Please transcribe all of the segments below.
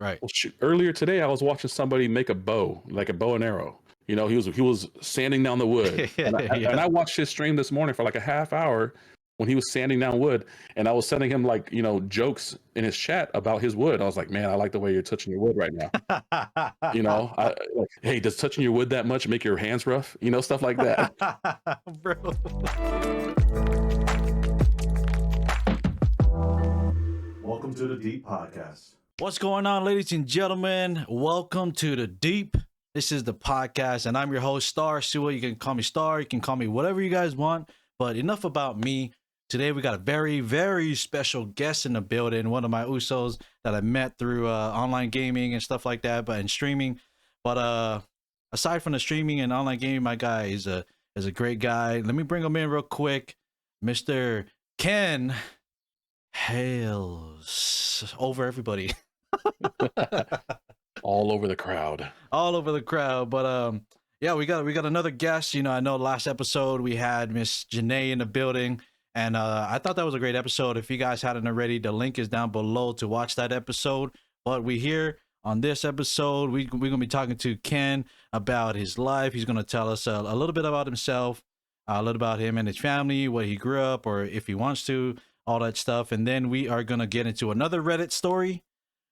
Right. Well, shoot, earlier today, I was watching somebody make a bow, like a bow and arrow. He was sanding down the wood, and Yeah. I watched his stream this morning for like a half hour when he was sanding down wood, and I was sending him like jokes in his chat about his wood. I was like, man, I like the way you're touching your wood right now. I like, hey, does touching your wood that much make your hands rough? Stuff like that. Bro. Welcome to the Deep Podcast. What's going on, ladies and gentlemen? Welcome to the Deep. This is the podcast, and I'm your host, Starr. Supa. You can call me Starr. You can call me whatever you guys want. But enough about me. Today, we got a very, very special guest in the building. One of my Usos that I met through online gaming and stuff like that, but in streaming. But aside from the streaming and online gaming, my guy is a great guy. Let me bring him in real quick, Mr. Ken Hales. Over everybody. All over the crowd. All over the crowd. But yeah, we got another guest. I know last episode we had Miss Janae in the building, and I thought that was a great episode. If you guys hadn't already, the link is down below to watch that episode. But we here on this episode, we're gonna be talking to Ken about his life. He's gonna tell us a little bit about himself, a little about him and his family, where he grew up, or if he wants to, all that stuff. And then we are gonna get into another Reddit story.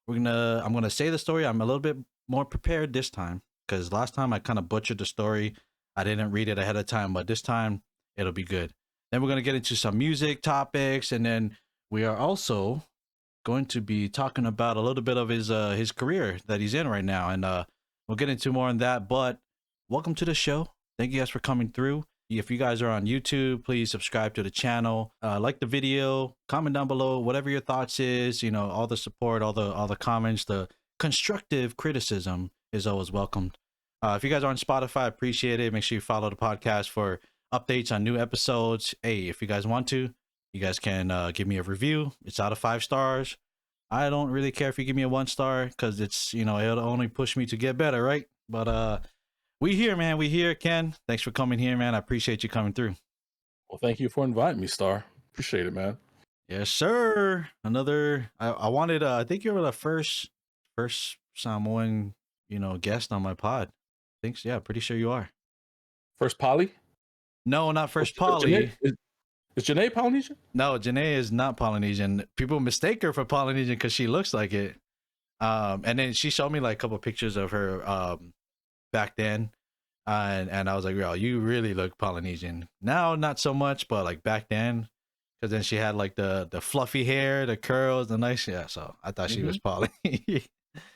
I'm gonna say the story. I'm a little bit more prepared this time because last time I kind of butchered the story. I didn't read it ahead of time, but this time it'll be good. Then we're gonna get into some music topics, and then we are also going to be talking about a little bit of his career that he's in right now, and we'll get into more on that. But welcome to the show. Thank you guys for coming through. If you guys are on YouTube, please subscribe to the channel, like the video, comment down below, whatever your thoughts is, all the support, all the comments, the constructive criticism is always welcomed. If you guys are on Spotify, I appreciate it. Make sure you follow the podcast for updates on new episodes. Hey, if you guys want to, you guys can give me a review. It's out of 5 stars. I don't really care if you give me a 1 star because it's, it'll only push me to get better, right? But we here, man. We here, Ken. Thanks for coming here, man. I appreciate you coming through. Well, thank you for inviting me, Starr. Appreciate it, man. Yes, sir. Another. I wanted. I think you were the first Samoan, guest on my pod. Thanks. Yeah, pretty sure you are. First Polly? No, not first Is Polly. Is Janae Polynesian? No, Janae is not Polynesian. People mistake her for Polynesian because she looks like it. And then she showed me like a couple pictures of her back then, and I was like, "Yo, you really look Polynesian." Now, not so much, but like back then, because then she had like the fluffy hair, the curls, the nice, yeah. So I thought she was Poly.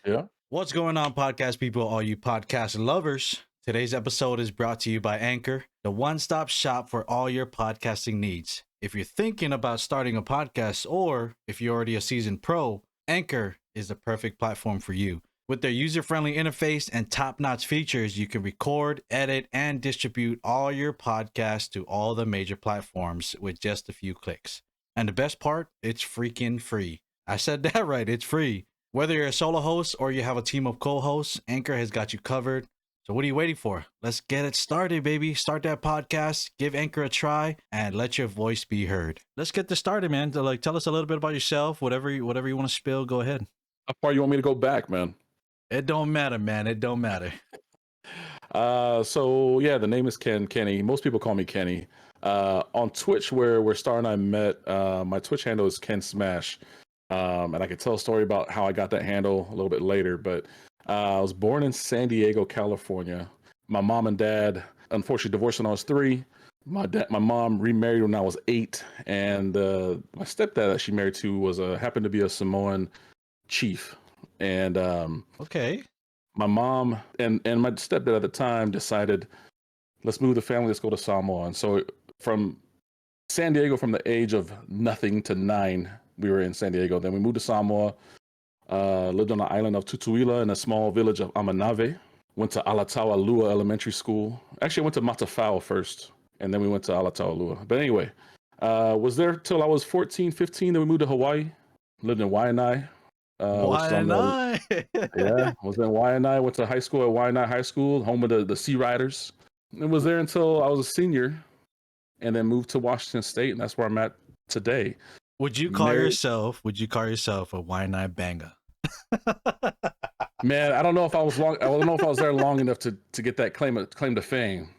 Yeah. What's going on, podcast people? All you podcast lovers. Today's episode is brought to you by Anchor, the one-stop shop for all your podcasting needs. If you're thinking about starting a podcast, or if you're already a seasoned pro, Anchor is the perfect platform for you. With their user-friendly interface and top-notch features, you can record, edit, and distribute all your podcasts to all the major platforms with just a few clicks. And the best part, it's freaking free. I said that right, it's free. Whether you're a solo host or you have a team of co-hosts, Anchor has got you covered. So what are you waiting for? Let's get it started, baby. Start that podcast, give Anchor a try, and let your voice be heard. Let's get this started, man. Tell us a little bit about yourself. Whatever you want to spill, go ahead. How far you want me to go back, man? It don't matter, man. It don't matter. So yeah, the name is Kenny. Most people call me Kenny. On Twitch, where Starr and I met, my Twitch handle is Ken Smash. And I could tell a story about how I got that handle a little bit later, but I was born in San Diego, California. My mom and dad unfortunately divorced when I was 3. My mom remarried when I was 8, and my stepdad that she married to was happened to be a Samoan chief. And okay, my mom and my stepdad at the time decided, let's move the family, let's go to Samoa. And so from San Diego, from the age of nothing to 9, we were in San Diego. Then we moved to Samoa. Lived on the island of Tutuila in a small village of Amanave. Went to Alataua Elementary School. Actually, I went to Matafao first, and then we went to Alataua. But anyway, was there till I was 14, 15. Then we moved to Hawaii. Lived in Waianae. Waianae. Yeah, was in Waianae. Went to high school at Waianae High School, home of the Sea Riders. And was there until I was a senior, and then moved to Washington State, and that's where I'm at today. Would you call yourself a Waianae banger? Man, I don't know if I was long. I don't know if I was there long enough to get that claim to fame.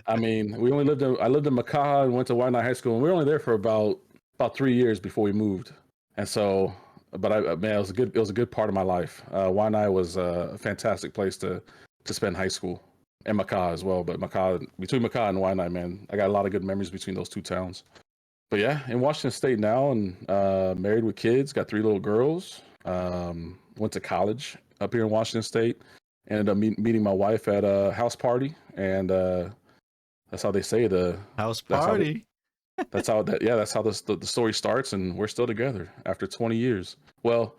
I mean, we only lived in. I lived in Makaha and went to Waianae High School, and we were only there for about 3 years before we moved. And so, but man, it was a good part of my life. Waianae was a fantastic place to spend high school, and Makaha as well. But between Makaha and Waianae, man, I got a lot of good memories between those two towns. But yeah, in Washington State now, and married with kids, got 3 little girls. Went to college up here in Washington State. Ended up meeting my wife at a house party, and that's how they say House that's how party. that's how the story starts, and we're still together after 20 years. Well,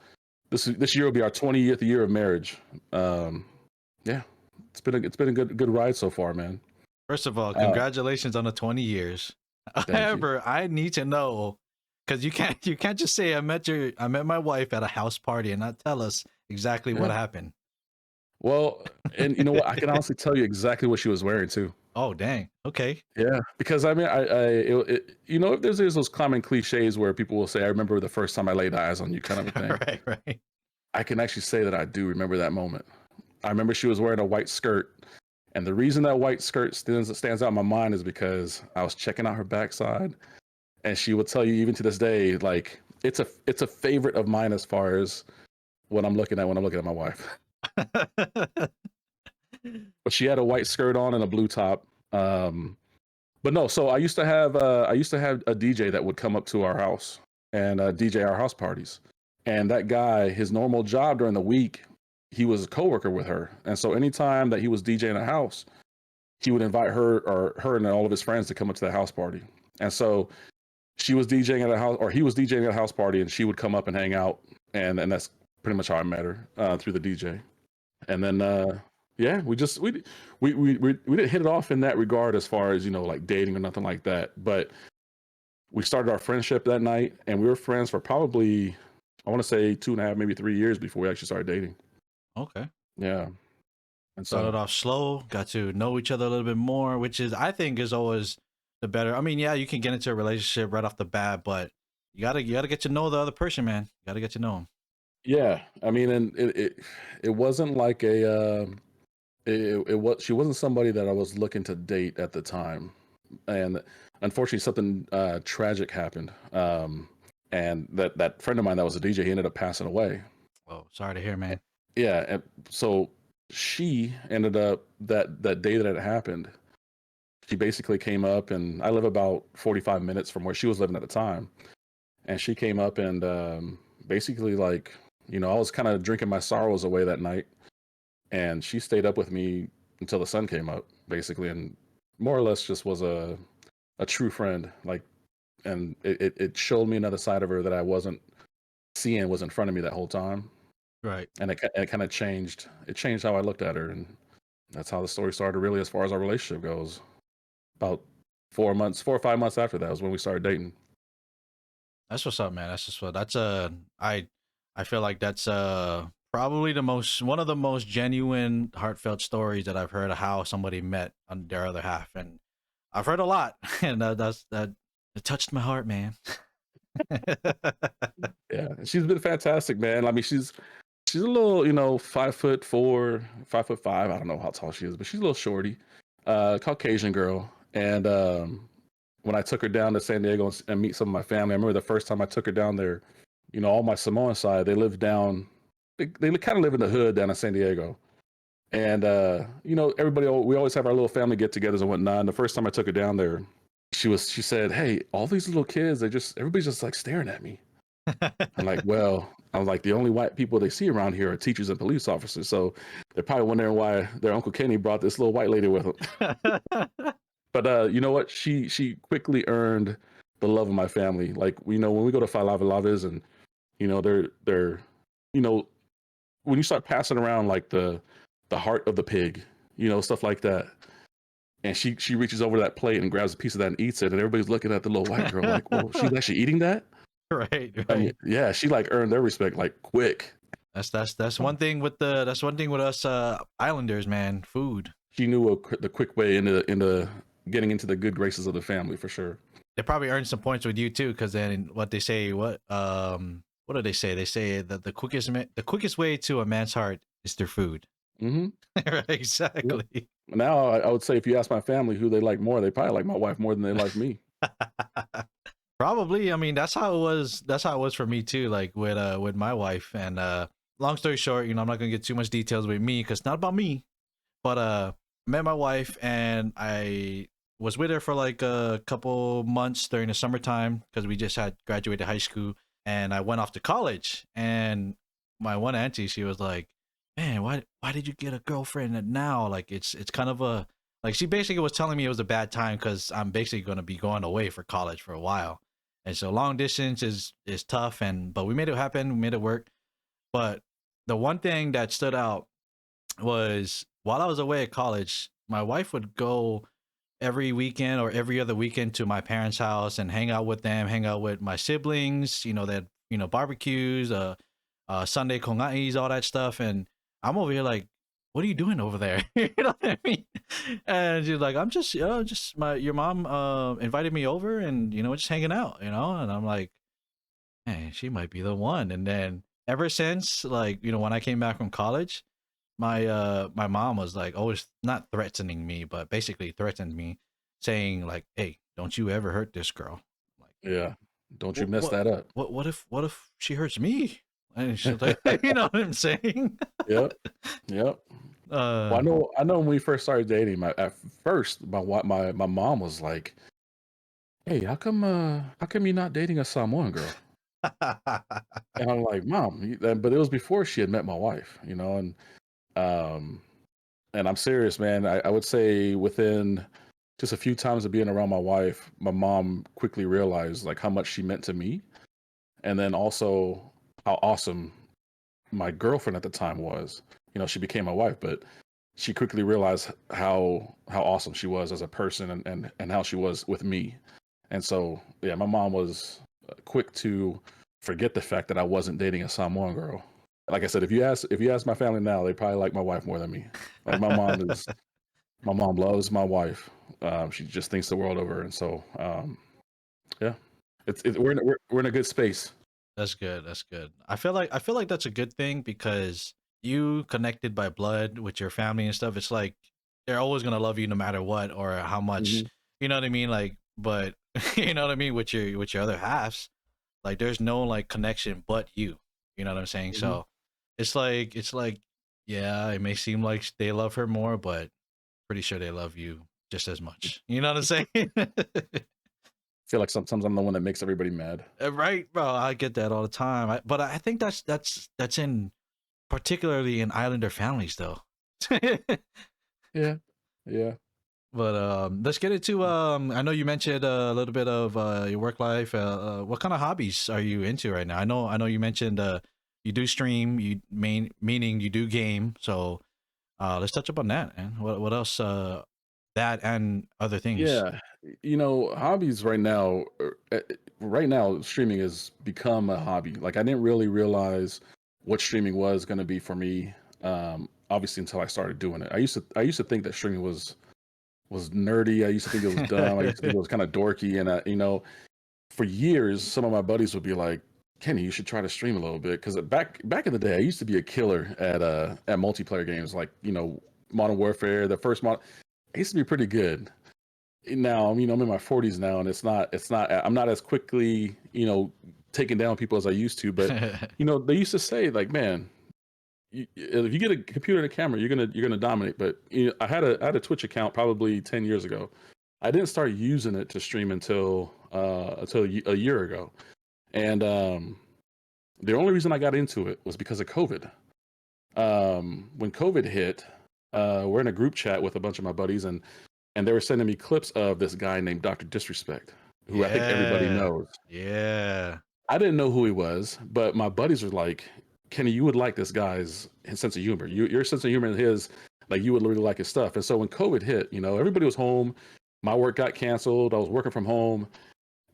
this year will be our 20th year of marriage. Yeah, it's been a good ride so far, man. First of all, congratulations on the 20 years. However, I need to know, because you can't just say I met my wife at a house party and not tell us exactly what happened. Well, and you know what? I can honestly tell you exactly what she was wearing too. Oh, dang. Okay. Yeah, because I mean, you know, if there's those common cliches where people will say, "I remember the first time I laid eyes on you," kind of a thing. Right. I can actually say that I do remember that moment. I remember she was wearing a white skirt, and the reason that white skirt stands out in my mind is because I was checking out her backside, and she will tell you even to this day, like it's a favorite of mine as far as what I'm looking at when I'm looking at my wife. But she had a white skirt on and a blue top. But no, so I used to have a DJ that would come up to our house and DJ our house parties. And that guy, his normal job during the week, he was a coworker with her. And so anytime that he was DJing a house, he would invite her and all of his friends to come up to the house party. And so she was DJing at a house, or he was DJing at a house party, and she would come up and hang out. And that's pretty much how I met her, through the DJ. And then yeah, we didn't hit it off in that regard as far as, you know, like dating or nothing like that. But we started our friendship that night, and we were friends for probably, I want to say 2.5, maybe 3 years before we actually started dating. Okay. Yeah. And Started off slow, got to know each other a little bit more, which I think is always the better. I mean, yeah, you can get into a relationship right off the bat, but you gotta get to know the other person, man. You gotta get to know him. Yeah, I mean, and it wasn't like she wasn't somebody that I was looking to date at the time, and unfortunately something tragic happened, and that friend of mine that was a DJ, he ended up passing away. Oh, sorry to hear, man. Yeah, and so she ended up that day that it happened, she basically came up, and I live about 45 minutes from where she was living at the time, and she came up and basically, like, you know, I was kind of drinking my sorrows away that night, and she stayed up with me until the sun came up, basically, and more or less just was a true friend. Like, and it showed me another side of her that I wasn't seeing was in front of me that whole time. Right. And it kind of changed. It changed how I looked at her, and that's how the story started. Really, as far as our relationship goes, about 4 or 5 months after that was when we started dating. That's what's up, man. I feel like that's probably one of the most genuine, heartfelt stories that I've heard of how somebody met on their other half, and I've heard a lot, and that it touched my heart, man. Yeah, she's been fantastic, man. I mean, she's a little, you know, 5'4", 5'5". I don't know how tall she is, but she's a little shorty, Caucasian girl. And when I took her down to San Diego and meet some of my family, I remember the first time I took her down there. You know, all my Samoan side, they live down. They kind of live in the hood down in San Diego. And you know, we always have our little family get-togethers and whatnot. And the first time I took her down there, she said, "Hey, all these little kids, everybody's just like staring at me." I'm like, well, I was like, the only white people they see around here are teachers and police officers. So they're probably wondering why their Uncle Kenny brought this little white lady with him. But you know what? She quickly earned the love of my family. Like, you know, when we go to Falavelavas and, you know, they're, you know, when you start passing around like the heart of the pig, you know, stuff like that. And she reaches over that plate and grabs a piece of that and eats it. And everybody's looking at the little white girl like, whoa, she's actually eating that? Right. I mean, yeah, she like earned their respect like quick. That's one thing with us Islanders, man. Food. She knew the quick way into getting into the good graces of the family for sure. They probably earned some points with you too, because then what they say, what do they say? They say that the quickest way to a man's heart is through food. Mm-hmm. Right, Yep. exactly. Now I would say if you ask my family who they like more, they probably like my wife more than they like me. Probably. I mean, that's how it was. That's how it was for me too. Like with my wife. And long story short, I'm not gonna get too much details with me because it's not about me. But met my wife and I was with her for like a couple months during the summertime because we just had graduated high school and I went off to college. And my one auntie, she was like, "Man, why did you get a girlfriend now? Like it's kind of a like she basically was telling me it was a bad time because I'm basically going to be going away for college for a while, and so long distance is tough. And but we made it happen, we made it work. But the one thing that stood out was while I was away at college, my wife would go every weekend or every other weekend to my parents' house and hang out with them, hang out with my siblings. They had barbecues, Sunday kongais, all that stuff. And I'm over here like, what are you doing over there? You know what I mean? And she's like, I'm just, just your mom invited me over, and we're just hanging out, And I'm like, man, she might be the one. And then ever since, like, when I came back from college, my mom was like always not threatening me, but basically threatened me, saying like, "Hey, don't you ever hurt this girl." I'm like, Yeah. Don't you what mess what that up. what if she hurts me? And she's like, you know what I'm saying? Yep. Yep. Well, uh I know when we first started dating, at first my mom was like, "Hey, how come you're not dating a Samoan girl?" And I'm like, "Mom," but it was before she had met my wife, um and I'm serious, man. I would say within just a few times of being around my wife, my mom quickly realized like how much she meant to me, and then also how awesome my girlfriend at the time was. She became my wife, but she quickly realized how awesome she was as a person, and how she was with me. And so, yeah, my mom was quick to forget the fact that I wasn't dating a Samoan girl. Like I said, if you ask my family now, they probably like my wife more than me. Like my mom loves my wife. She just thinks the world of her, and so yeah, we're in a good space. that's good. That's good. I feel like that's a good thing because you connected by blood with your family and stuff. It's like they're always gonna love you no matter what or how much, Hmm. you know what I mean? Like, but you know what I mean with your other halves. Like there's no like connection but you. You know what I'm saying? Hmm. So it's like yeah, it may seem like they love her more, but pretty sure they love you just as much. You know what I'm saying? Feel like sometimes I'm the one that makes everybody mad. Right, bro. I get that all the time. But I think that's in particularly in Islander families though. Yeah, yeah. But let's get into I know you mentioned a little bit of your work life. What kind of hobbies are you into right now? I know you mentioned you do stream, meaning you do game. So let's touch up on that. And what else? That and other things. Yeah, hobbies right now, streaming has become a hobby. Like I didn't really realize what streaming was going to be for me. Obviously, until I started doing it. I used to think that streaming was nerdy. I used to think it was dumb. I used to think it was kind of dorky. And for years, some of my buddies would be like, "Kenny, you should try to stream a little bit." Because back in the day, I used to be a killer at multiplayer games, like Modern Warfare, the first mod. I used to be pretty good. Now, I'm in my 40s now, and I'm not as quickly, taking down people as I used to. But they used to say like, man, if you get a computer and a camera, you're gonna dominate. But I had a Twitch account probably 10 years ago. I didn't start using it to stream until a year ago, and the only reason I got into it was because of COVID. When COVID hit, we're in a group chat with a bunch of my buddies, and they were sending me clips of this guy named Dr. Disrespect, who I think everybody Yeah, knows. yeah. I didn't know who he was, but my buddies were like, "Kenny, you would like this guy's his sense of humor. Your sense of humor and his, like, you would really like his stuff." And so when COVID hit, everybody was home. My work got canceled. I was working from home,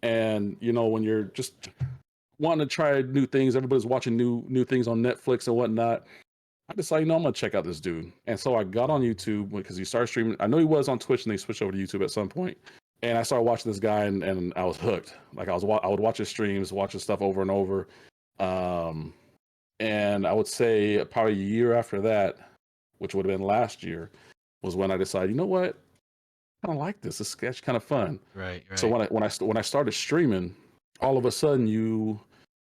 and when you're just wanting to try new things, everybody's watching new things on Netflix and whatnot. I decided, I'm gonna check out this dude. And so I got on YouTube because he started streaming. I know he was on Twitch and they switched over to YouTube at some point. And I started watching this guy, and I was hooked. Like I would watch his streams, watch his stuff over and over. Um, and I would say probably a year after that, which would have been last year, was when I decided, you know what, I don't like this. This is actually kind of fun. Right, So right. when I started streaming, all of a sudden you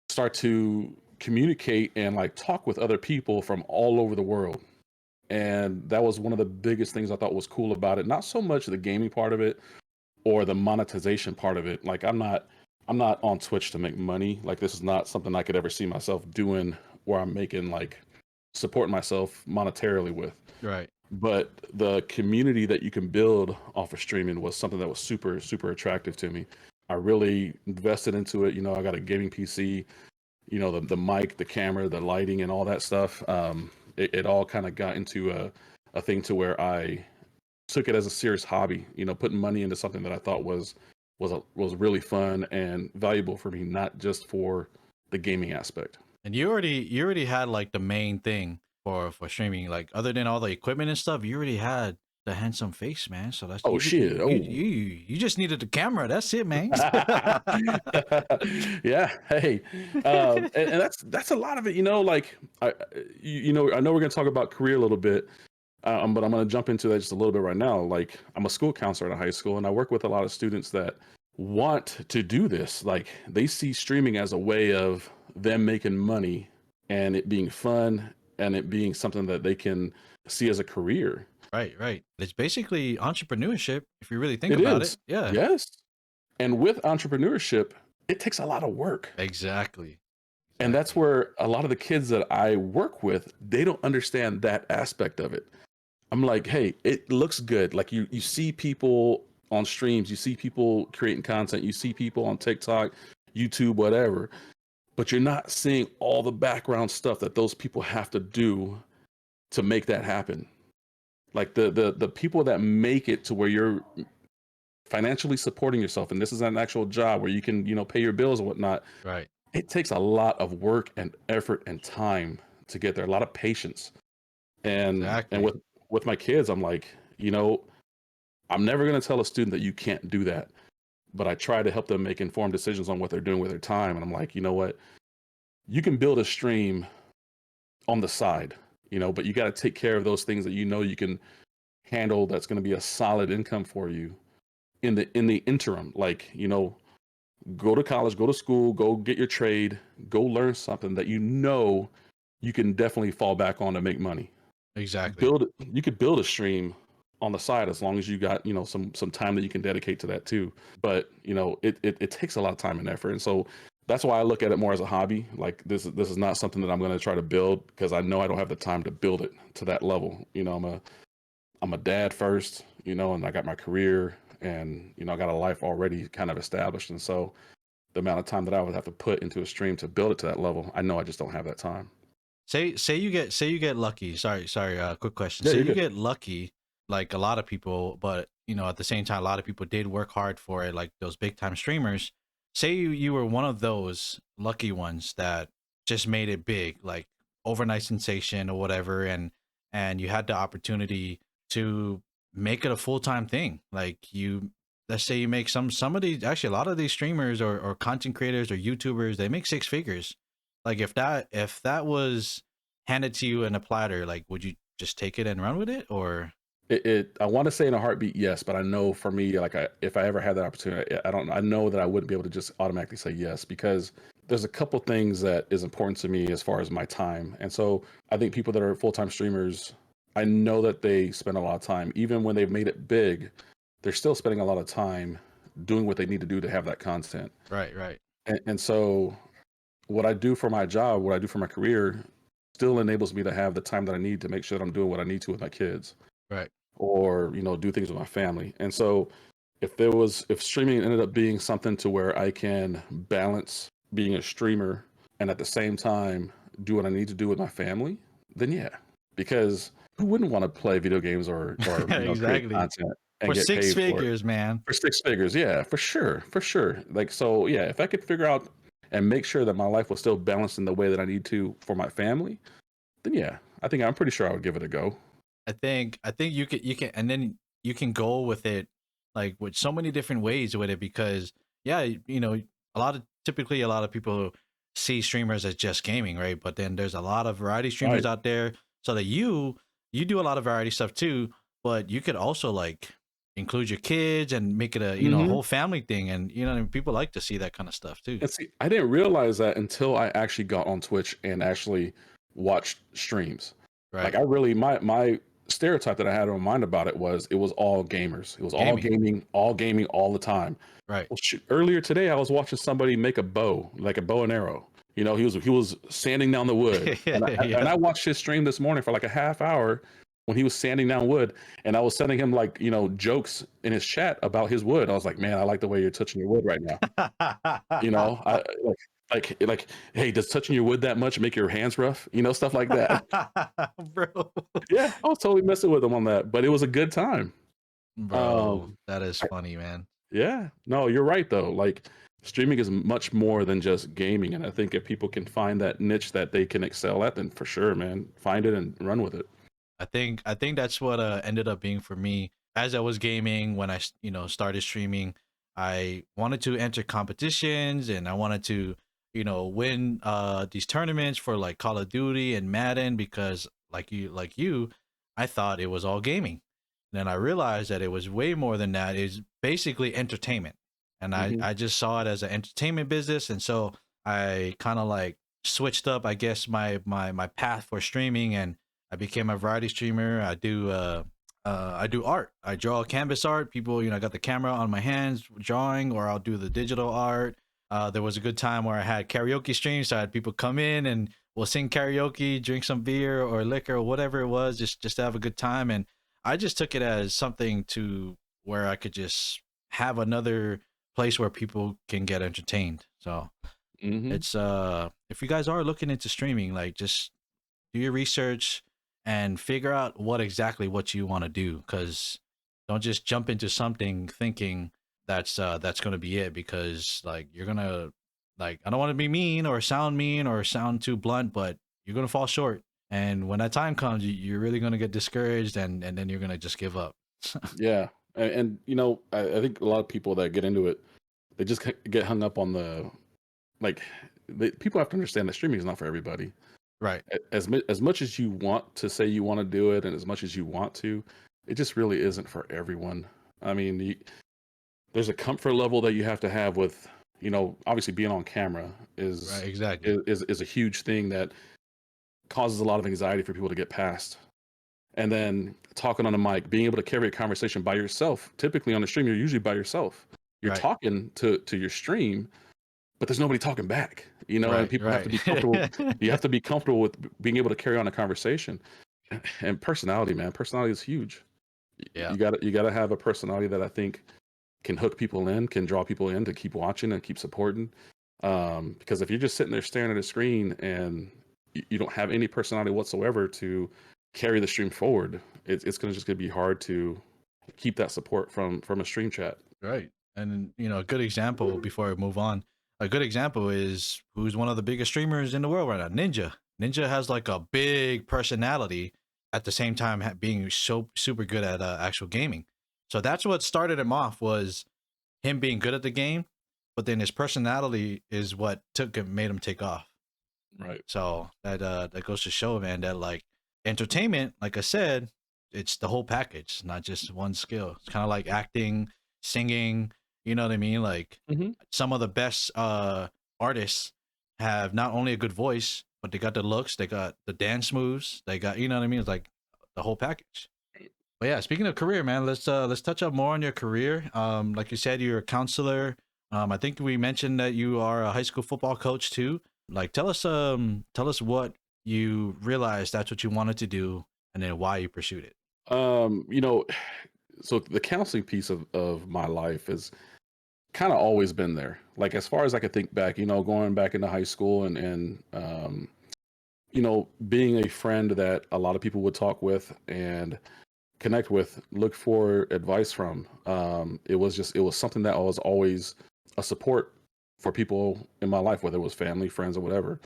start to communicate and like talk with other people from all over the world. And that was one of the biggest things I thought was cool about it. Not so much the gaming part of it or the monetization part of it. Like I'm not on Twitch to make money. Like this is not something I could ever see myself doing where I'm making like supporting myself monetarily with. Right. But the community that you can build off of streaming was something that was super, super attractive to me. I really invested into it. You know, I got a gaming PC, you know, the mic, the camera, the lighting, and all that stuff. It all kind of got into a thing to where I took it as a serious hobby. You know, putting money into something that I thought was really fun and valuable for me, not just for the gaming aspect. And you already had like the main thing for streaming. Like other than all the equipment and stuff, you already had the handsome face, man. So that's Oh shit! Oh. you just needed the camera. That's it, man. Yeah. Hey, and that's a lot of it. You know, like I know we're gonna talk about career a little bit, but I'm gonna jump into that just a little bit right now. Like I'm a school counselor at a high school, and I work with a lot of students that want to do this. Like they see streaming as a way of them making money and it being fun and it being something that they can see as a career. Right, right. It's basically entrepreneurship if you really think It about it. is, Yeah, yes. And with entrepreneurship, it takes a lot of work. exactly. And that's Exactly. where a lot of the kids that I work with, they don't understand that aspect of it. I'm like, hey, it looks good. Like you see people on streams, you see people creating content, you see people on TikTok, YouTube, whatever, but you're not seeing all the background stuff that those people have to do to make that happen. Like the people that make it to where you're financially supporting yourself, and this is an actual job where you can, you know, pay your bills and whatnot. Right. It takes a lot of work and effort and time to get there, a lot of patience. And Exactly. with my kids, I'm like, you know, I'm never going to tell a student that you can't do that, but I try to help them make informed decisions on what they're doing with their time. And I'm like, you know what, you can build a stream on the side, you know, but you got to take care of those things that you know you can handle, that's going to be a solid income for you in the interim. Like, you know, go to college, go to school, go get your trade, go learn something that you know you can definitely fall back on to make money. Exactly. Build You could build a stream on the side as long as you got, you know, some time that you can dedicate to that too. But you know, it takes a lot of time and effort. And so that's why I look at it more as a hobby. Like this is not something that I'm going to try to build because I know I don't have the time to build it to that level. You know, I'm a dad first, you know, and I got my career and, you know, I got a life already kind of established. And so the amount of time that I would have to put into a stream to build it to that level, I know I just don't have that time. Say you get lucky. Sorry. Quick question. Yeah, Say you're you good. get lucky, like a lot of people, but you know, at the same time, a lot of people did work hard for it, like those big time streamers. Say you were one of those lucky ones that just made it big, like overnight sensation or whatever, and you had the opportunity to make it a full time thing. Like you, let's say you make some of these, actually a lot of these streamers or content creators or YouTubers, they make six figures. Like if that was handed to you in a platter, like would you just take it and run with it, or I want to say in a heartbeat, yes, but I know for me, like if I ever had that opportunity, I know that I wouldn't be able to just automatically say yes because there's a couple things that is important to me as far as my time. And so I think people that are full-time streamers, I know that they spend a lot of time, even when they've made it big, they're still spending a lot of time doing what they need to do to have that content. right, right, And so what I do for my job, what I do for my career, still enables me to have the time that I need to make sure that I'm doing what I need to with my kids right, or, you know, do things with my family. And so if streaming ended up being something to where I can balance being a streamer and at the same time do what I need to do with my family, then yeah, because who wouldn't want to play video games or you know, create exactly. content and For get six paid for it figures, man. for six figures? Yeah, for sure, for sure. Like, so yeah, if I could figure out and make sure that my life was still balanced in the way that I need to for my family, then yeah, I'm pretty sure I would give it a go. I think you can and then you can go with it like with so many different ways with it because yeah, you know, a lot of typically a lot of people see streamers as just gaming, right? But then there's a lot of variety streamers Right. out there, so that you do a lot of variety stuff too, but you could also like include your kids and make it a a Hmm. whole family thing, and people like to see that kind of stuff too. And see, I didn't realize that until I actually got on Twitch and actually watched streams. Like Right, I really, my stereotype that I had in my mind about it was all gamers. It was gaming, all gaming all the time. right. Well, earlier today, I was watching somebody make a bow, like a bow and arrow. He was sanding down the wood, and Yeah. I watched his stream this morning for like a half hour when he was sanding down wood, and I was sending him like jokes in his chat about his wood. I was like, man, I like the way you're touching your wood right now. I like, hey, does touching your wood that much make your hands rough? Stuff like that. Bro, Yeah, I was totally messing with him on that, but it was a good time. bro, Um, that is funny, man. Yeah, no, you're right though. Like streaming is much more than just gaming, and I think if people can find that niche that they can excel at, then for sure, man, find it and run with it. I think that's what ended up being for me as I was gaming when started streaming. I wanted to enter competitions and I wanted to win these tournaments for like Call of Duty and Madden because like you I thought it was all gaming. Then I realized that it was way more than that. It's basically entertainment. And I Hmm. I just saw it as an entertainment business, and so I kind of like switched up I guess my path for streaming, and I became a variety streamer. I do art. I draw canvas art. People, I got the camera on my hands drawing, or I'll do the digital art. There was a good time where I had karaoke streams. So I had people come in and we'll sing karaoke, drink some beer or liquor or whatever it was, just to have a good time. And I just took it as something to where I could just have another place where people can get entertained. So Hmm. it's if you guys are looking into streaming, like just do your research and figure out what you want to do, because don't just jump into something thinking that's going to be it, because like you're going to, like, I don't want to be mean or sound too blunt, but you're going to fall short, and when that time comes you're really going to get discouraged, and then you're going to just give up. Yeah, and I think a lot of people that get into it, they just get hung up on the like. People have to understand that streaming is not for everybody. Right, As much as you want to say you want to do it, and as much as you want to, it just really isn't for everyone. I mean, there's a comfort level that you have to have with, obviously being on camera right, is exactly. is a huge thing that causes a lot of anxiety for people to get past. And then talking on a mic, being able to carry a conversation by yourself. Typically on the stream, you're usually by yourself. You're Right, talking to your stream, but there's nobody talking back. And right, people have to right. be comfortable. You have to be comfortable with being able to carry on a conversation. And personality, man, personality is huge. Yeah, You gotta have a personality that I think can hook people in, can draw people in to keep watching and keep supporting. Because if you're just sitting there staring at a screen and you don't have any personality whatsoever to carry the stream forward, it's gonna be hard to keep that support from a stream chat. right. And a good example before I move on, a good example is who's one of the biggest streamers in the world right now, Ninja. Ninja has like a big personality at the same time being so super good at actual gaming. So that's what started him off, was him being good at the game, but then his personality is what took him, made him take off. Right. So that goes to show, man, that like entertainment, like I said, it's the whole package, not just one skill. It's kind of like acting, singing. You know what I mean? Like Hmm. some of the best artists have not only a good voice, but they got the looks, they got the dance moves, they got, you know what I mean? It's like the whole package. But yeah, speaking of career, man, let's touch up more on your career. Like you said, you're a counselor. I think we mentioned that you are a high school football coach too. Like, tell us what you realized that's what you wanted to do, and then why you pursued it. Um, you know, so the counseling piece of my life has kind of always been there. Like as far as I could think back, going back into high school and being a friend that a lot of people would talk with and connect with, look for advice from. It was something that was always a support for people in my life, whether it was family, friends, or whatever.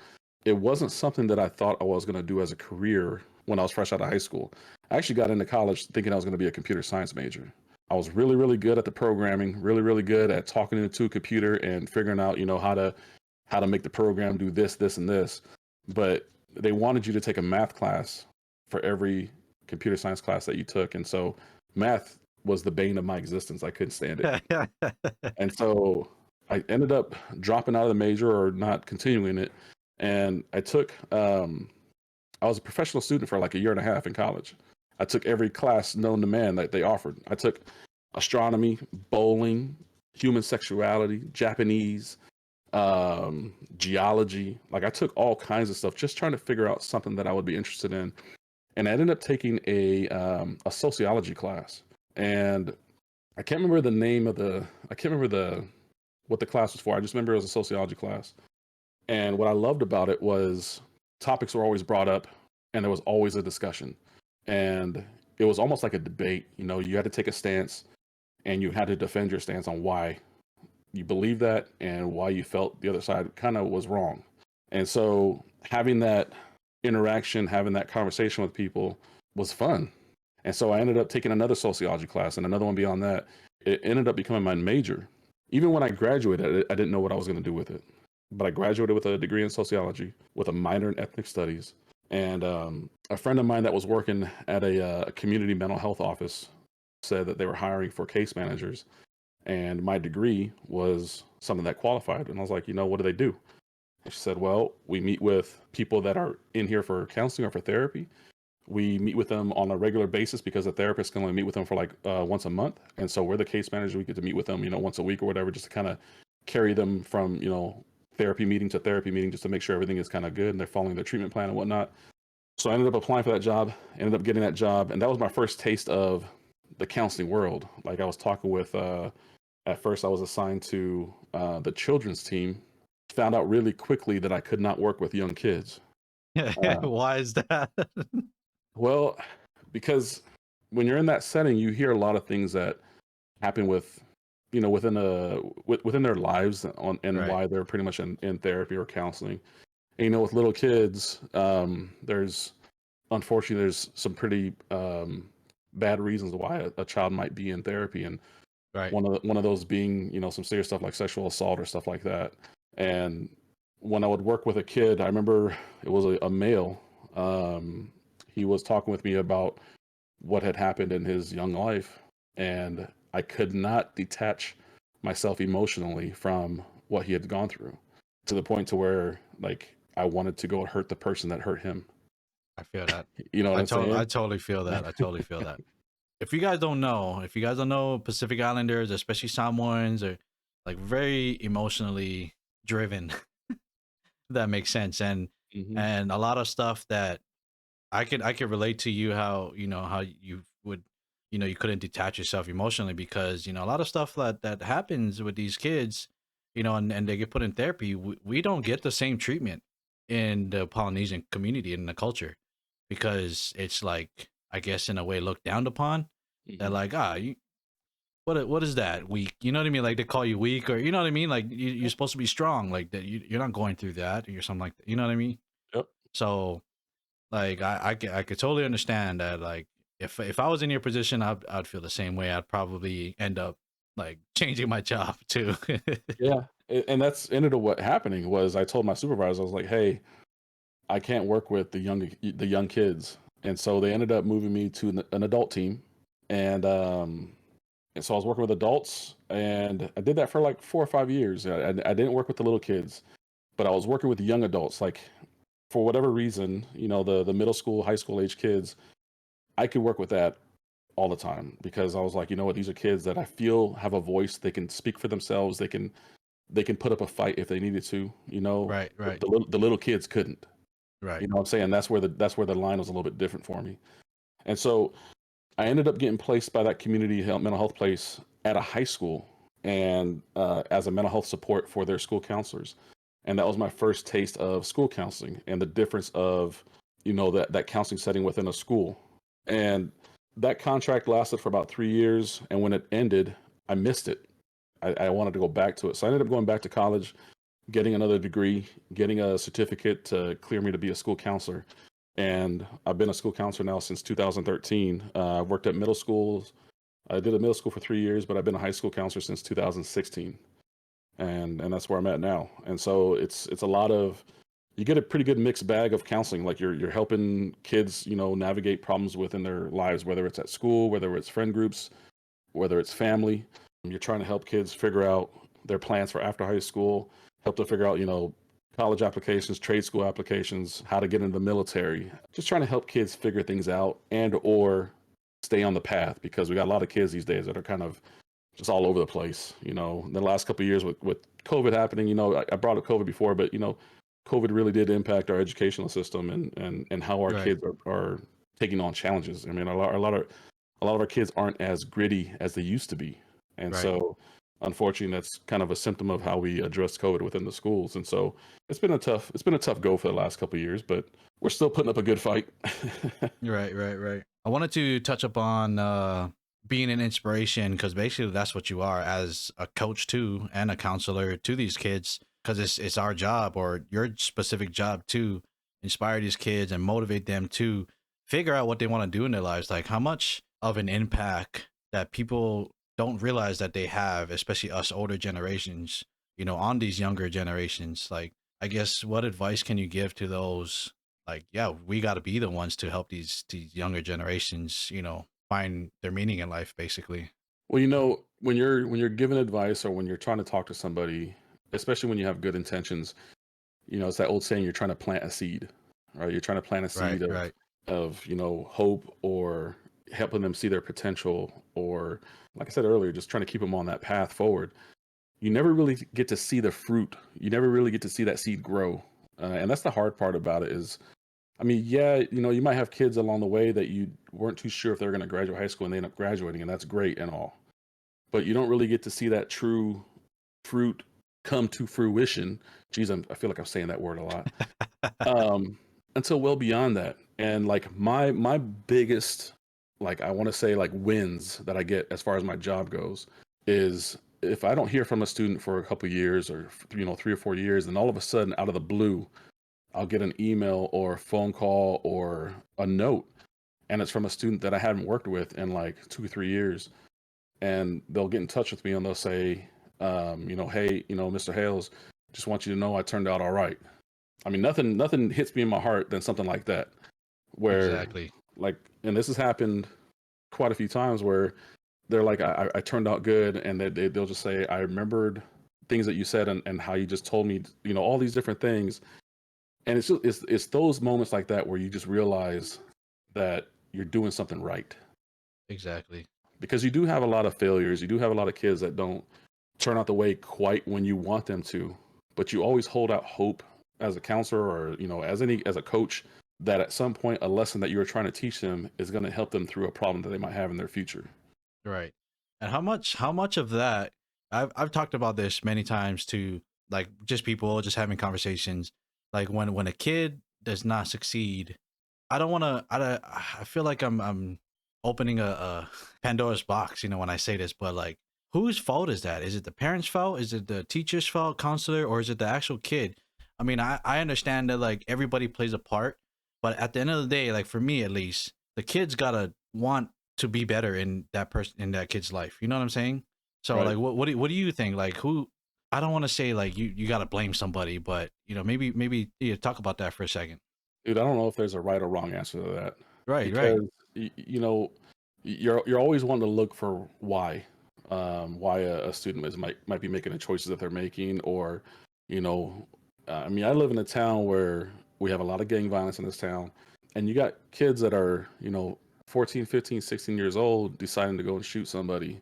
It wasn't something that I thought I was going to do as a career when I was fresh out of high school. I actually got into college thinking I was going to be a computer science major. I was really, really good at the programming, really, really good at talking into a computer and figuring out, how to how to make the program do this, this, and this. But they wanted you to take a math class for every computer science class that you took. And so math was the bane of my existence. I couldn't stand it. And so I ended up dropping out of the major or not continuing it. And I took, I was a professional student for like a year and a half in college. I took every class known to man that they offered. I took astronomy, bowling, human sexuality, Japanese, geology. Like I took all kinds of stuff, just trying to figure out something that I would be interested in. And I ended up taking a sociology class. And I can't remember the name of what the class was for. I just remember it was a sociology class. And what I loved about it was topics were always brought up and there was always a discussion. And it was almost like a debate. You know, you had to take a stance and you had to defend your stance on why you believe that and why you felt the other side kind of was wrong. And so having that interaction, having that conversation with people was fun. And so I ended up taking another sociology class and another one beyond that. It ended up becoming my major. Even when I graduated, I didn't know what I was going to do with it. But I graduated with a degree in sociology with a minor in ethnic studies. And a friend of mine that was working at a community mental health office said that they were hiring for case managers. And my degree was something that qualified. And I was like, what do they do? And she said, well, we meet with people that are in here for counseling or for therapy. We meet with them on a regular basis because a therapist can only meet with them for like once a month. And so we're the case manager. We get to meet with them, once a week or whatever, just to kind of carry them from, therapy meeting to therapy meeting, just to make sure everything is kind of good and they're following their treatment plan and whatnot. So I ended up applying for that job, ended up getting that job. And that was my first taste of the counseling world. Like I was talking with, at first I was assigned to the children's team, found out really quickly that I could not work with young kids. Why is that? Well, because when you're in that setting, you hear a lot of things that happen with, within their lives and Right. why they're pretty much in therapy or counseling. And, with little kids, unfortunately, there's some pretty bad reasons why a child might be in therapy. And Right. one of those being, some serious stuff like sexual assault or stuff like that. And when I would work with a kid, I remember it was a male. He was talking with me about what had happened in his young life, and I could not detach myself emotionally from what he had gone through, to the point to where like I wanted to go hurt the person that hurt him. I feel that. You know what I'm saying? I totally feel that. I totally feel that. If you guys don't know, Pacific Islanders, especially Samoans, are like very emotionally driven. That makes sense. And Mhm. and a lot of stuff that I could relate to you, how how you would, you couldn't detach yourself emotionally because a lot of stuff that happens with these kids, and they get put in therapy. We don't get the same treatment in the Polynesian community, in the culture, because it's like, I guess, in a way, looked down upon. They're Mhm. like, what is that, weak? You know what I mean? Like, they call you weak, or you know what I mean? Like, you're supposed to be strong, like that. You're not going through that or something like that. You know what I mean? Yep. So, like, I could totally understand that. Like, if I was in your position, I'd feel the same way. I'd probably end up like changing my job too. Yeah. And that's ended up what happening was I told my supervisor, I was like, hey, I can't work with the young kids. And so they ended up moving me to an adult team. And so I was working with adults, and I did that for like 4 or 5 years. I didn't work with the little kids, but I was working with the young adults. Like for whatever reason, the middle school, high school age kids, I could work with that all the time because I was like, you know what, these are kids that I feel have a voice. They can speak for themselves. They can put up a fight if they needed to. Right, right, The little kids couldn't. right. You know what I'm saying? That's where the line was a little bit different for me. And so I ended up getting placed by that community mental health place at a high school, and as a mental health support for their school counselors. And that was my first taste of school counseling and the difference of, that counseling setting within a school. And that contract lasted for about 3 years. And when it ended, I missed it. I wanted to go back to it. So I ended up going back to college, getting another degree, getting a certificate to clear me to be a school counselor. And I've been a school counselor now since 2013. I've worked at middle schools. I did a middle school for 3 years, but I've been a high school counselor since 2016. and that's where I'm at now. And so it's a lot of, you get a pretty good mixed bag of counseling. Like you're helping kids, navigate problems within their lives, whether it's at school, whether it's friend groups, whether it's family. You're trying to help kids figure out their plans for after high school, help them figure out, college applications, trade school applications, how to get into the military. Just trying to help kids figure things out and or stay on the path, because we got a lot of kids these days that are kind of just all over the place. The last couple of years with COVID happening, I brought up COVID before, but COVID really did impact our educational system and how our Right. kids are taking on challenges. I mean, a lot of our kids aren't as gritty as they used to be, and Right. so unfortunately, that's kind of a symptom of how we address COVID within the schools. And so it's been a tough go for the last couple of years, but we're still putting up a good fight. Right. I wanted to touch upon being an inspiration, because basically that's what you are as a coach too, and a counselor to these kids, because it's our job, or your specific job, to inspire these kids and motivate them to figure out what they want to do in their lives. Like how much of an impact that people don't realize that they have, especially us older generations, on these younger generations. Like, I guess, what advice can you give to those? Like, yeah, we got to be the ones to help these younger generations, find their meaning in life, basically. Well, when you're giving advice or when you're trying to talk to somebody, especially when you have good intentions, it's that old saying, you're trying to plant a seed, right? You're trying to plant a seed of hope, or helping them see their potential, or like I said earlier, just trying to keep them on that path forward. You never really get to see the fruit. You never really get to see that seed grow. And that's the hard part about it is, I mean, yeah, you might have kids along the way that you weren't too sure if they were going to graduate high school, and they end up graduating, and that's great and all. But you don't really get to see that true fruit come to fruition. Geez, I feel like I'm saying that word a lot. Until well beyond that. And like my biggest, like, I want to say, like, wins that I get as far as my job goes is if I don't hear from a student for a couple of years, or 3 or 4 years, and all of a sudden, out of the blue, I'll get an email or a phone call or a note, and it's from a student that I haven't worked with in like 2 or 3 years, and they'll get in touch with me and they'll say, hey, Mr. Hales, just want you to know I turned out all right. I mean, nothing hits me in my heart than something like that, where Exactly. like, and this has happened quite a few times, where they're like, I turned out good, and they'll just say, I remembered things that you said, and how you just told me, all these different things. And it's those moments like that where you just realize that you're doing something right. Exactly. Because you do have a lot of failures. You do have a lot of kids that don't turn out the way quite when you want them to, but you always hold out hope as a counselor, or as a coach, that at some point a lesson that you're trying to teach them is going to help them through a problem that they might have in their future. Right. And how much of that, I've talked about this many times to, like, just people just having conversations. Like when a kid does not succeed, I don't want to. I feel like I'm opening a Pandora's box, when I say this, but like, whose fault is that? Is it the parents' fault? Is it the teacher's fault, counselor, or is it the actual kid? I mean, I understand that like everybody plays a part, but at the end of the day, like for me at least, the kid's gotta want to be better in that kid's life. You know what I'm saying? So Right. like, what do you think? Like, who? I don't want to say like you got to blame somebody, but maybe talk about that for a second. Dude, I don't know if there's a right or wrong answer to that, Right. because you're always wanting to look for why a student might be making the choices that they're making, or I mean, I live in a town where we have a lot of gang violence in this town, and you got kids that are 14, 15, 16 years old deciding to go and shoot somebody,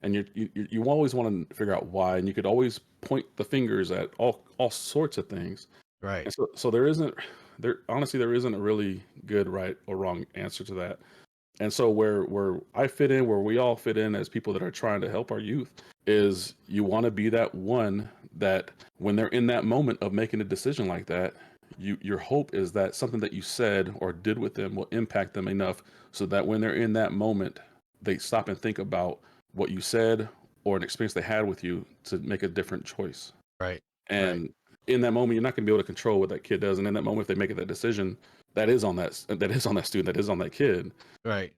and you always want to figure out why, and you could always point the fingers at all sorts of things. Right. And so honestly, there isn't a really good right or wrong answer to that. And so where I fit in, where we all fit in as people that are trying to help our youth, is you want to be that one that when they're in that moment of making a decision like that, your hope is that something that you said or did with them will impact them enough so that when they're in that moment, they stop and think about what you said or an experience they had with you to make a different choice. Right. And in that moment, you're not going to be able to control what that kid does. And in that moment, if they make that decision, that is on that student, that is on that kid. Right.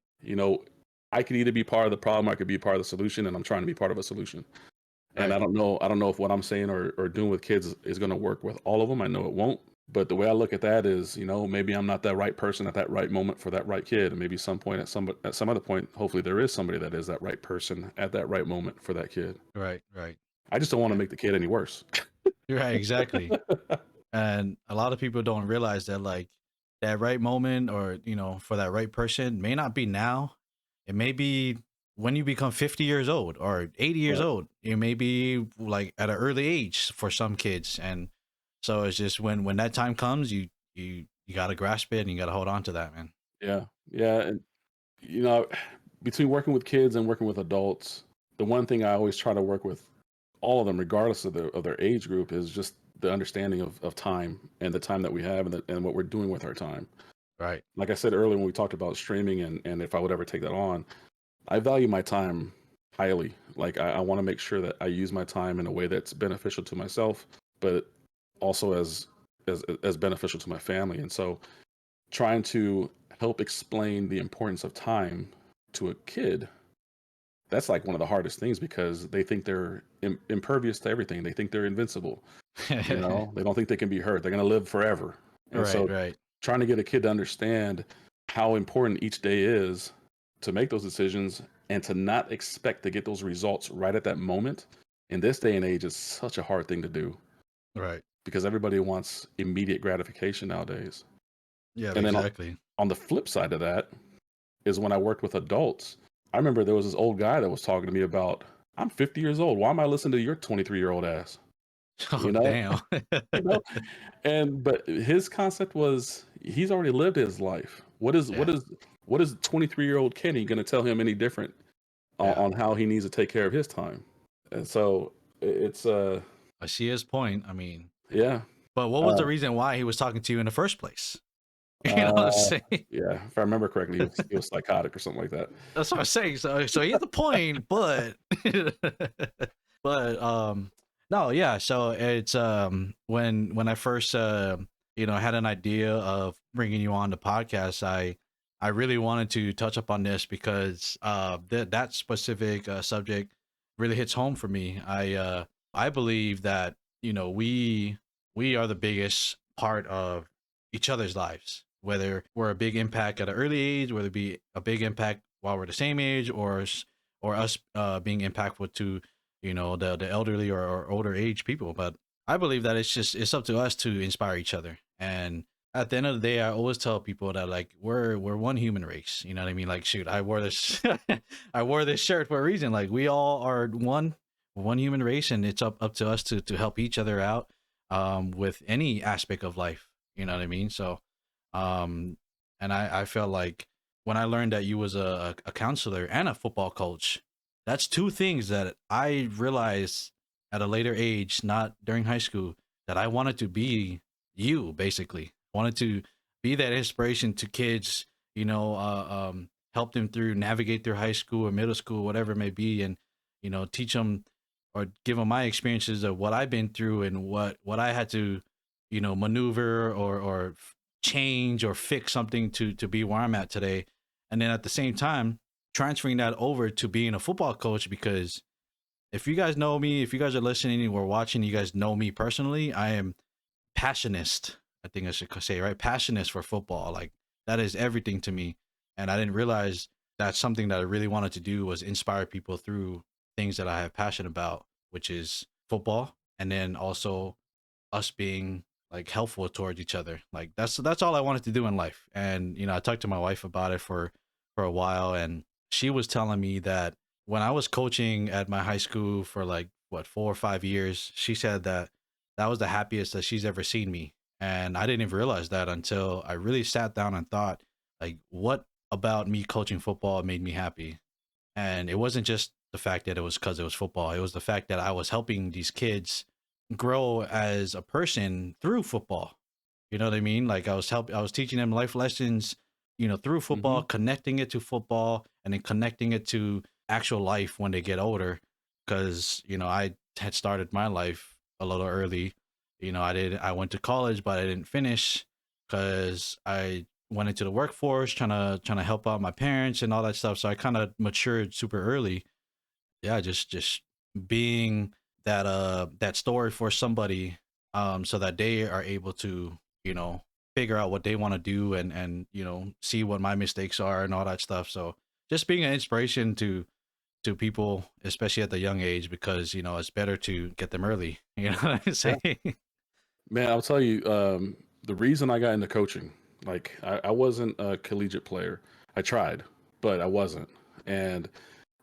I could either be part of the problem, or I could be part of the solution, and I'm trying to be part of a solution. And Right. I don't know if what I'm saying or doing with kids is going to work with all of them. I know it won't. But the way I look at that is, maybe I'm not that right person at that right moment for that right kid. And maybe some point at some other point, hopefully there is somebody that is that right person at that right moment for that kid. Right. Right. I just don't want to Yeah. make the kid any worse. Right. Exactly. And a lot of people don't realize that like that right moment or for that right person may not be now. It may be when you become 50 years old or 80 years Right. old. It may be like at an early age for some kids. And so it's just when that time comes, you got to grasp it and you got to hold on to that, man. Yeah. Yeah. And, you know, between working with kids and working with adults, the one thing I always try to work with all of them, regardless of their age group, is just the understanding of time and the time that we have and what we're doing with our time. Right. Like I said earlier when we talked about streaming and if I would ever take that on, I value my time highly. Like I want to make sure that I use my time in a way that's beneficial to myself, but also as beneficial to my family. And so trying to help explain the importance of time to a kid, that's like one of the hardest things because they think they're impervious to everything. They think they're invincible. They don't think they can be hurt. They're going to live forever. And Right. so Right. trying to get a kid to understand how important each day is to make those decisions and to not expect to get those results right at that moment in this day and age is such a hard thing to do Right. because everybody wants immediate gratification nowadays. Yeah. And then Exactly. on the flip side of that is when I worked with adults, I remember there was this old guy that was talking to me about, I'm 50 years old. Why am I listening to your 23-year-old ass? Oh You know, damn. you know, but his concept was he's already lived his life. Yeah. What is 23-year-old Kenny going to tell him any different Yeah. on how he needs to take care of his time? And so it's I see his point. I mean, yeah. but what was Uh, the reason why he was talking to you in the first place? You know what I'm uh, saying? yeah, if I remember correctly, he was psychotic or something like that. That's what I'm saying. So he has a point, but but no, yeah. So it's when I first had an idea of bringing you on the podcast, I really wanted to touch up on this because that specific subject really hits home for me. I believe that we are the biggest part of each other's lives, whether we're a big impact at an early age, whether it be a big impact while we're the same age, or us being impactful to the elderly or older age people. But I believe that it's up to us to inspire each other. And at the end of the day, I always tell people that like we're one human race. You know what I mean? Like shoot, I wore this I wore this shirt for a reason. Like we all are one human race, and it's up to us to help each other out with any aspect of life. You know what I mean? So um and I felt like when I learned that you was a counselor and a football coach, that's two things that I realized at a later age, not during high school, that I wanted to be you, basically. Wanted to be that inspiration to kids, help them through, navigate through high school or middle school, whatever it may be, and, teach them or give them my experiences of what I've been through and what I had to, maneuver or change or fix something to be where I'm at today. And then at the same time, transferring that over to being a football coach, because if you guys know me, if you guys are listening or watching, you guys know me personally. I am passionist. I think I should say, right? Passionist for football. Like that is everything to me. And I didn't realize that's something that I really wanted to do was inspire people through things that I have passion about, which is football. And then also us being like helpful towards each other. Like that's all I wanted to do in life. And I talked to my wife about it for a while, and she was telling me that when I was coaching at my high school for like what 4 or 5 years, she said that that was the happiest that she's ever seen me. And I didn't even realize that until I really sat down and thought, like, what about me coaching football made me happy? And it wasn't just the fact that it was because it was football. It was the fact that I was helping these kids grow as a person through football. You know what I mean? Like I was teaching them life lessons, through Hmm. football, connecting it to football, and then connecting it to actual life when they get older. Because I had started my life a little early. I went to college, but I didn't finish because I went into the workforce trying to help out my parents and all that stuff. So I kind of matured super early. Yeah, just being that story for somebody, so that they are able to, figure out what they want to do, and see what my mistakes are and all that stuff. So just being an inspiration to people, especially at the young age, because it's better to get them early. You know what I'm Yeah. saying? Man, I'll tell you, the reason I got into coaching, like I wasn't a collegiate player. I tried, but I wasn't. And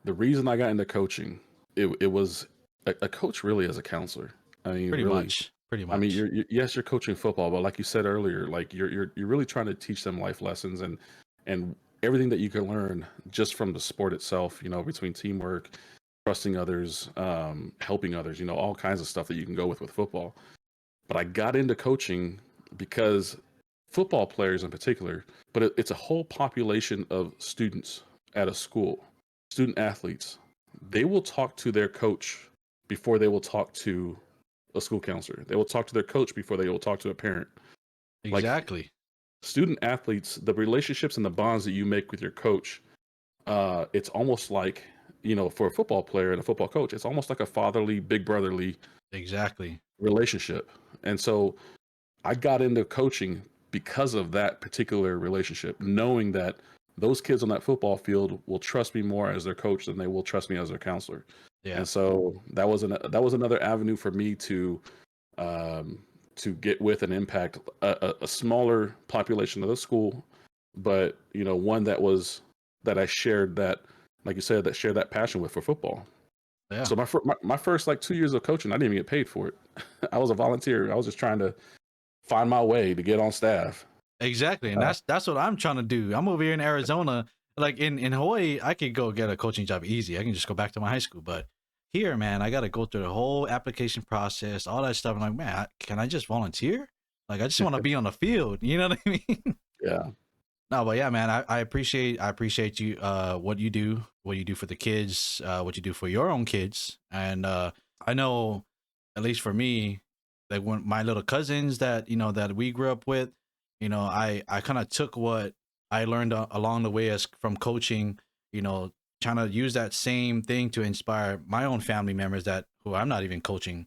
the reason I got into coaching, it was a coach really as a counselor. I mean, Pretty really, much. Pretty I mean, much. yes, you're coaching football, but like you said earlier, like you're really trying to teach them life lessons and everything that you can learn just from the sport itself. Between teamwork, trusting others, helping others. All kinds of stuff that you can go with football. But I got into coaching because football players in particular, but it's a whole population of students at a school, student athletes. They will talk to their coach before they will talk to a school counselor. They will talk to their coach before they will talk to a parent. Like Exactly. student athletes, the relationships and the bonds that you make with your coach, it's almost like, for a football player and a football coach, it's almost like a fatherly, big brotherly Exactly. relationship. And so I got into coaching because of that particular relationship, knowing that those kids on that football field will trust me more as their coach than they will trust me as their counselor. Yeah. And so that was another avenue for me to get with and impact a smaller population of the school, but one that I shared that, like you said, that shared that passion with for football. Yeah. So my first like 2 years of coaching, I didn't even get paid for it. I was a volunteer. I was just trying to find my way to get on staff. Exactly. And that's what I'm trying to do. I'm over here in Arizona. Like in Hawaii, I could go get a coaching job easy. I can just go back to my high school. But here, man, I got to go through the whole application process, all that stuff. I'm like, man, can I just volunteer? Like, I just want to be on the field. You know what I mean? Yeah. No, but yeah, man, I appreciate you, what you do for the kids, what you do for your own kids. And I know, at least for me, like when my little cousins that we grew up with, I kind of took what I learned along the way as from coaching, you know, trying to use that same thing to inspire my own family members that who I'm not even coaching.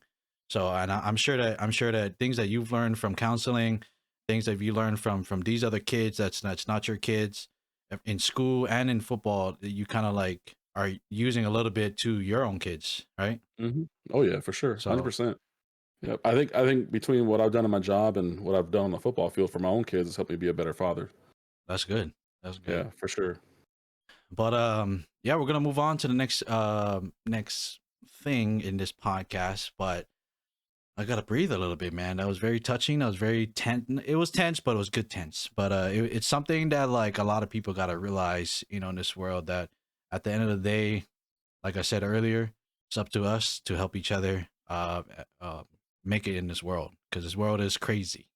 So, and I'm sure that things that you've learned from counseling, things that you learned from these other kids that's not your kids in school and in football, that you kind of like are using a little bit to your own kids, right? hmm Oh yeah, for sure, So 100%. Yeah, I think between what I've done in my job and what I've done on the football field for my own kids has helped me be a better father. that's good. That's good. Yeah, for sure. But yeah, we're gonna move on to the next thing in this podcast. But I gotta breathe a little bit, man. That was very touching. That was very tense. It was tense, but it was good tense. But it's something that like a lot of people gotta realize, in this world, that at the end of the day, like I said earlier, it's up to us to help each other make it in this world, because this world is crazy.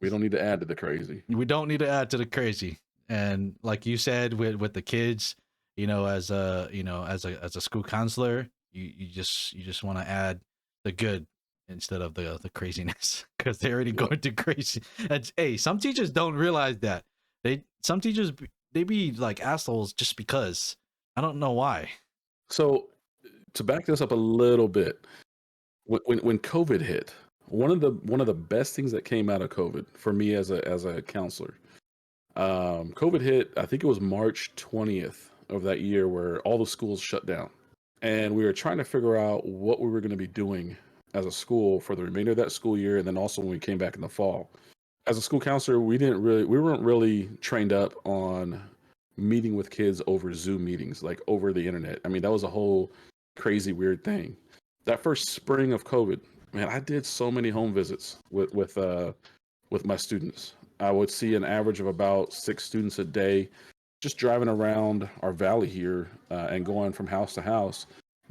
We don't need to add to the crazy. We don't need to add to the crazy. And like you said with the kids, as a school counselor, you just want to add the good instead of the craziness, because they're already Yeah. going to crazy. And hey, some teachers don't realize that. Some teachers, they be like assholes just because. I don't know why. So to back this up a little bit, when COVID hit, one of the best things that came out of COVID for me as a counselor, COVID hit. I think it was March 20th of that year where all the schools shut down, and we were trying to figure out what we were going to be doing as a school for the remainder of that school year, and then also when we came back in the fall. As a school counselor, we weren't really trained up on meeting with kids over Zoom meetings, like over the internet. I mean, that was a whole crazy weird thing. That first spring of COVID, man, I did so many home visits with my students. I would see an average of about 6 students a day, just driving around our valley here and going from house to house,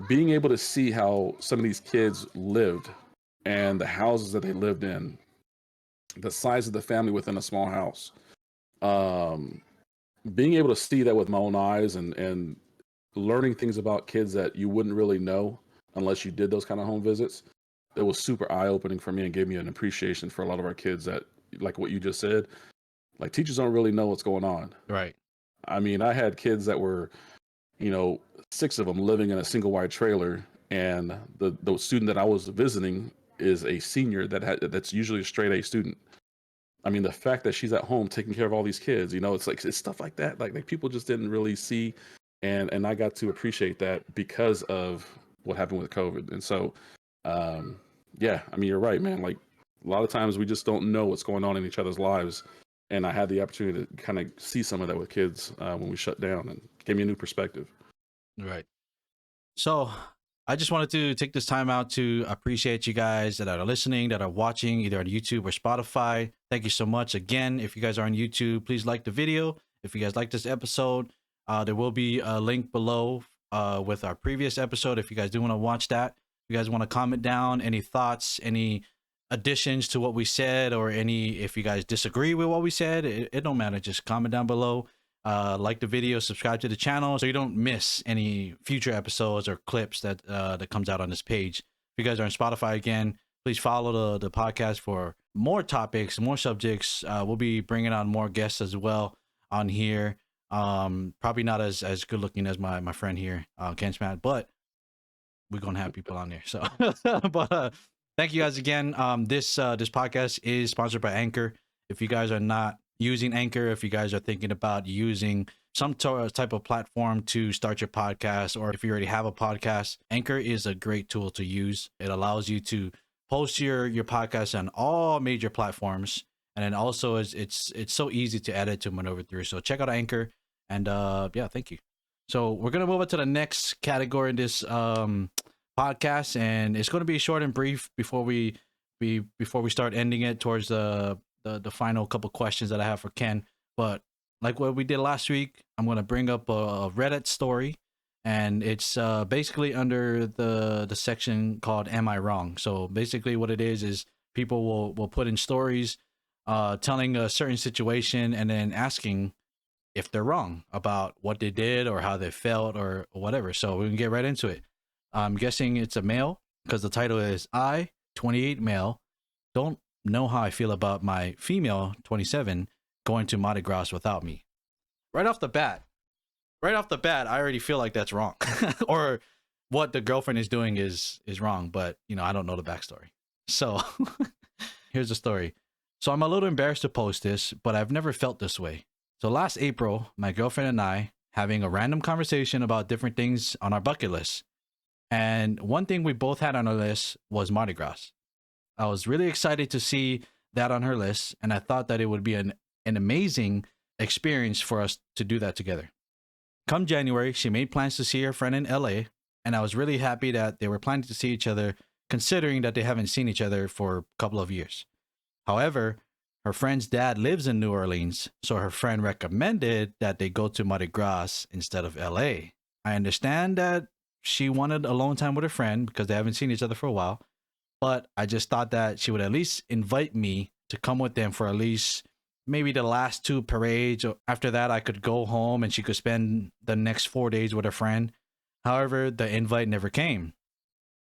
being able to see how some of these kids lived and the houses that they lived in, the size of the family within a small house. Um, Being able to see that with my own eyes and learning things about kids that you wouldn't really know unless you did those kind of home visits, it was super eye opening for me and gave me an appreciation for a lot of our kids that, like what you just said, like teachers don't really know what's going on. Right. I mean, I had kids that were, 6 of them living in a single wide trailer, and the student that I was visiting is a senior that's usually a straight A student. I mean, the fact that she's at home taking care of all these kids, it's stuff like that. Like people just didn't really see, and I got to appreciate that because of what happened with COVID. And so, yeah, I mean, you're right, man. Like a lot of times we just don't know what's going on in each other's lives, and I had the opportunity to kind of see some of that with kids when we shut down, and gave me a new perspective. Right. So I just wanted to take this time out to appreciate you guys that are listening, that are watching either on YouTube or Spotify. Thank you so much. Again, if you guys are on YouTube, please like the video. If you guys like this episode, there will be a link below with our previous episode if you guys do want to watch that. If you guys want to comment down any thoughts, any additions to what we said, or if you guys disagree with what we said, it don't matter. Just comment down below. Like the video, subscribe to the channel so you don't miss any future episodes or clips that comes out on this page. If you guys are on Spotify, again, please follow the podcast for more topics, more subjects. We'll be bringing on more guests as well on here. Probably not as good looking as my friend here, Ken Smat, but we're gonna have people on there. So, but thank you guys again. This podcast is sponsored by Anchor. If you guys are not using Anchor, if you guys are thinking about using some type of platform to start your podcast, or if you already have a podcast, Anchor is a great tool to use. It allows you to post your podcast on all major platforms, and then also it's so easy to edit, to maneuver through. So check out Anchor, and yeah, thank you. So we're gonna move on to the next category in this podcast, and it's going to be short and brief before we start ending it towards the final couple questions that I have for Ken. But like what we did last week, I'm going to bring up a Reddit story, and it's basically under the section called Am I Wrong? So basically what it is people will put in stories telling a certain situation and then asking if they're wrong about what they did or how they felt or whatever. So we can get right into it. I'm guessing it's a male because the title is I, 28 male, don't know how I feel about my female, 27, going to Mardi Gras without me. Right off the bat, I already feel like that's wrong. Or what the girlfriend is doing is wrong, but I don't know the backstory. So here's the story. So I'm a little embarrassed to post this, but I've never felt this way. So last April, my girlfriend and I having a random conversation about different things on our bucket list. And one thing we both had on our list was Mardi Gras. I was really excited to see that on her list, and I thought that it would be an amazing experience for us to do that together. Come January, she made plans to see her friend in LA, and I was really happy that they were planning to see each other, considering that they haven't seen each other for a couple of years. However, her friend's dad lives in New Orleans, so her friend recommended that they go to Mardi Gras instead of LA. I understand that she wanted alone time with her friend because they haven't seen each other for a while, but I just thought that she would at least invite me to come with them for at least maybe the last two parades. After that, I could go home and she could spend the next 4 days with her friend. However, the invite never came.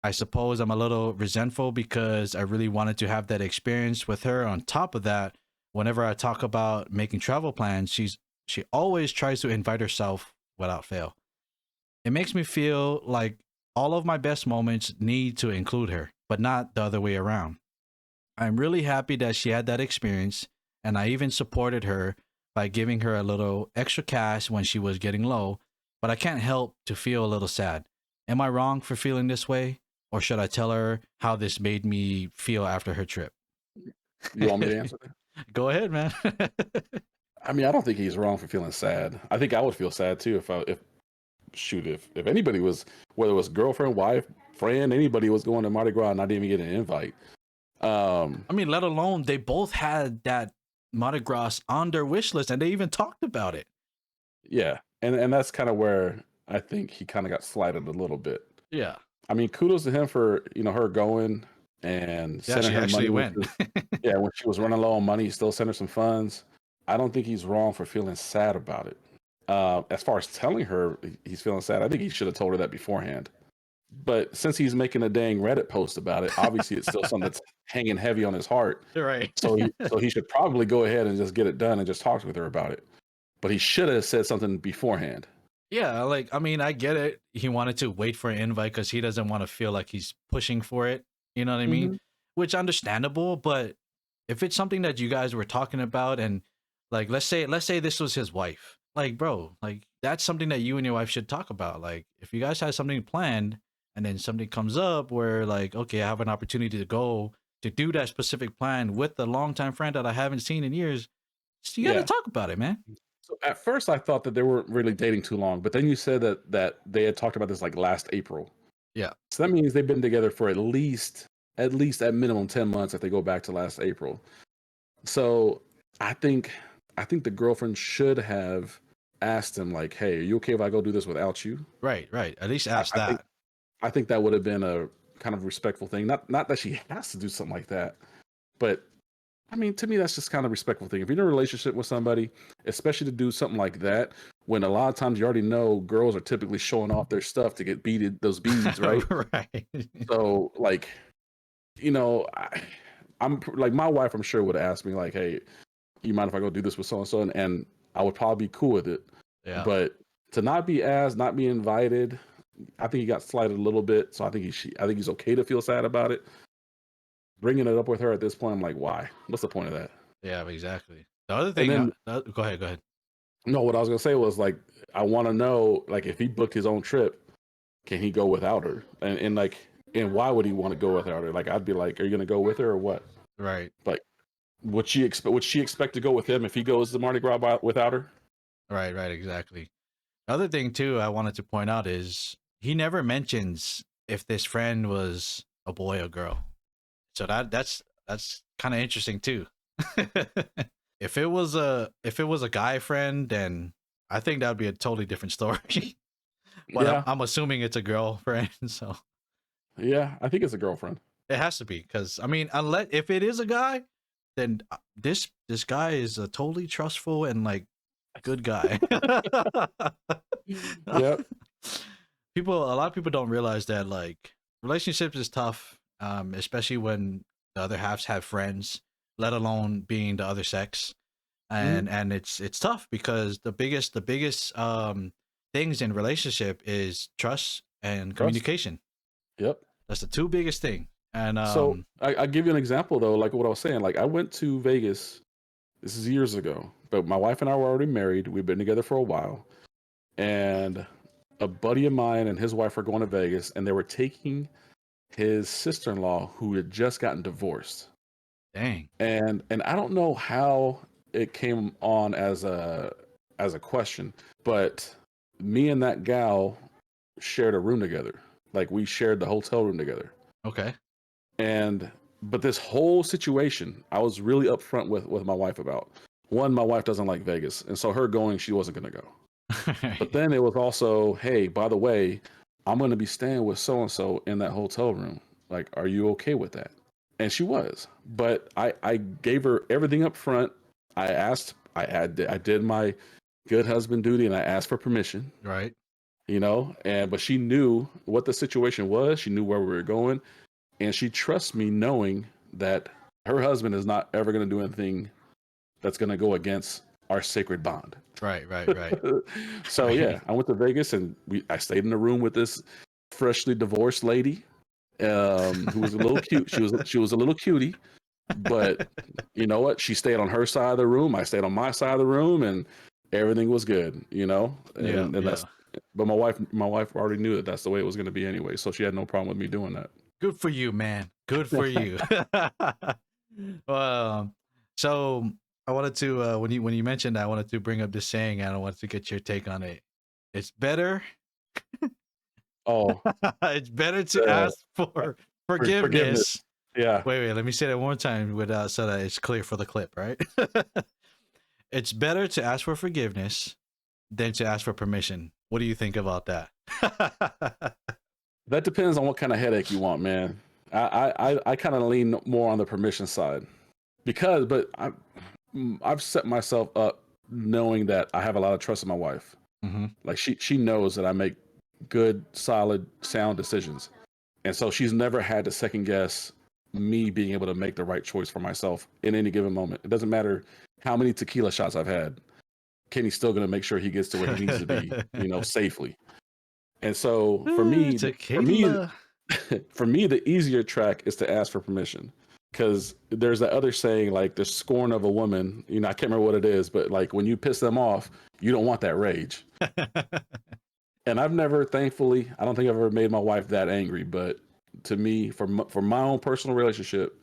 I suppose I'm a little resentful because I really wanted to have that experience with her. On top of that, whenever I talk about making travel plans, she always tries to invite herself without fail. It makes me feel like all of my best moments need to include her, but not the other way around. I'm really happy that she had that experience, and I even supported her by giving her a little extra cash when she was getting low, but I can't help to feel a little sad. Am I wrong for feeling this way, or should I tell her how this made me feel after her trip? You want me to answer that? Go ahead, man. I mean, I don't think he's wrong for feeling sad. I think I would feel sad too if anybody was, whether it was girlfriend, wife, friend, anybody was going to Mardi Gras and I didn't even get an invite. I mean, let alone they both had that Mardi Gras on their wish list and they even talked about it. Yeah. And that's kind of where I think he kind of got slighted a little bit. Yeah. I mean, kudos to him for, her going and sending her actually money. went. Yeah, when she was running low on money, he still sent her some funds. I don't think he's wrong for feeling sad about it. As far as telling her he's feeling sad, I think he should have told her that beforehand. But since he's making a dang Reddit post about it, obviously it's still something that's hanging heavy on his heart. Right. So he should probably go ahead and just get it done and just talk with her about it. But he should have said something beforehand. Yeah, like I mean, I get it. He wanted to wait for an invite because he doesn't want to feel like he's pushing for it. You know what I mean? Hmm. Which understandable, but if it's something that you guys were talking about and like let's say this was his wife, like bro, like that's something that you and your wife should talk about. Like if you guys had something planned and then something comes up where like, okay, I have an opportunity to go to do that specific plan with the longtime friend that I haven't seen in years, so you got to Yeah. talk about it, man. So at first I thought that they weren't really dating too long, but then you said that they had talked about this like last April. Yeah. So that means they've been together for at least at minimum 10 months if they go back to last April. So I think I think the girlfriend should have asked him like, "Hey, are you okay if I go do this without you?" Right, right. At least I, ask I think that. I think that would have been a kind of respectful thing. Not that she has to do something like that, but I mean, to me, that's just kind of a respectful thing. If you're in a relationship with somebody, especially to do something like that, when a lot of times you already know girls are typically showing off their stuff to get beaded those beads, right? Right. So, like, I'm like my wife. I'm sure would ask me like, "Hey, you mind if I go do this with so and so?" And I would probably be cool with it. Yeah. But to not be asked, not be invited, I think he got slighted a little bit. So I think he's okay to feel sad about it. Bringing it up with her at this point, I'm like, why? What's the point of that? Yeah, exactly. The other And thing, then go ahead, go ahead. no, what I was gonna say was like, I want to know like if he booked his own trip, can he go without her? And why would he want to go without her? Like I'd be like, are you gonna go with her or what? Right, Like would she expect to go with him if he goes to Mardi Gras without her? right, right, exactly. The other thing too, I wanted to point out is he never mentions if this friend was a boy or girl. So that's kind of interesting too. If it was a guy friend, then I think that would be a totally different story. But I'm, Yeah, I'm assuming it's a girl friend, so yeah, I think it's a girlfriend. it has to be. Because I mean, unless if it is a guy, then this guy is a totally trustful and like good guy. Yep. A lot of people don't realize that like relationships is tough, especially when the other halves have friends, let alone being the other sex, Mhm. and it's tough because the biggest things in relationship is trust and Trust. communication. Yep. That's the two biggest thing. And So I give you an example though, like what I was saying. Like I went to Vegas. This is years ago, but my wife and I were already married. We've been together for a while, and a buddy of mine and his wife were going to Vegas, and they were taking his sister-in-law who had just gotten divorced. dang, And I don't know how it came on as a question, but me and that gal shared a room together. Like we shared the hotel room together. okay, And but this whole situation, I was really upfront with my wife about. One, my wife doesn't like Vegas, and so her going, she wasn't going to go. But then it was also, hey, by the way, I'm going to be staying with so and so in that hotel room. Like, are you okay with that? And she was. But I gave her everything up front. I did my good husband duty, and I asked for permission. right, And but she knew what the situation was. She knew where we were going, and she trusts me, knowing that her husband is not ever going to do anything that's going to go against our sacred bond. right, right, right, So right. yeah, I went to Vegas and I stayed in a room with this freshly divorced lady, who was a little cute. She was a little cutie, but you know what? She stayed on her side of the room. I stayed on my side of the room, and everything was good. Yeah, And yeah. that's. But my wife already knew that that's the way it was going to be anyway, so she had no problem with me doing that. Good for you, man. Good for you. um, so I wanted to when you mentioned that, I wanted to bring up this saying and I wanted to get your take on it. It's better Oh, it's better to uh, ask for forgiveness. forgiveness. Yeah. Wait, let me say that one more time without so that it's clear for the clip, right? It's better to ask for forgiveness than to ask for permission. What do you think about that? That depends on what kind of headache you want, man. I kind of lean more on the permission side I've set myself up knowing that I have a lot of trust in my wife. Hmm. Like she knows that I make good, solid, sound decisions, and so she's never had to second guess me being able to make the right choice for myself in any given moment. It doesn't matter how many tequila shots I've had. Kenny's still going to make sure he gets to where he needs to be, safely. And so for me, Tequila. for me, the easier track is to ask for permission. Because there's that other saying, like the scorn of a woman, I can't remember what it is, but like when you piss them off, you don't want that rage. And I've never, thankfully, I don't think I've ever made my wife that angry. But to me, for my own personal relationship,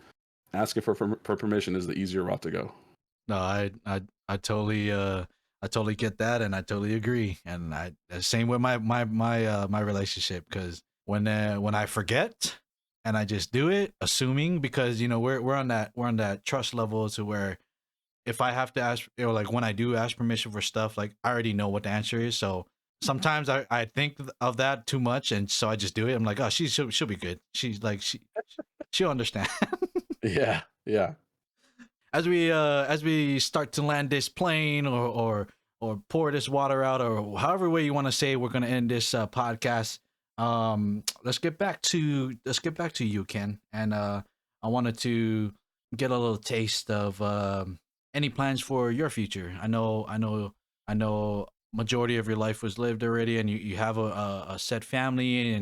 asking for permission is the easier route to go. No, I totally get that, and I totally agree. And same with my relationship, because when I forget and I just do it, assuming, because we're on that trust level to where if I have to ask, like when I do ask permission for stuff, like I already know what the answer is. So sometimes I think of that too much, and so I just do it. I'm like, oh, she'll be good. She's like she'll understand. Yeah, yeah. As we start to land this plane or pour this water out, or however way you want to say we're gonna end this podcast. Let's get back to you, Ken, and I wanted to get a little taste of any plans for your future. I know majority of your life was lived already, and you have a set family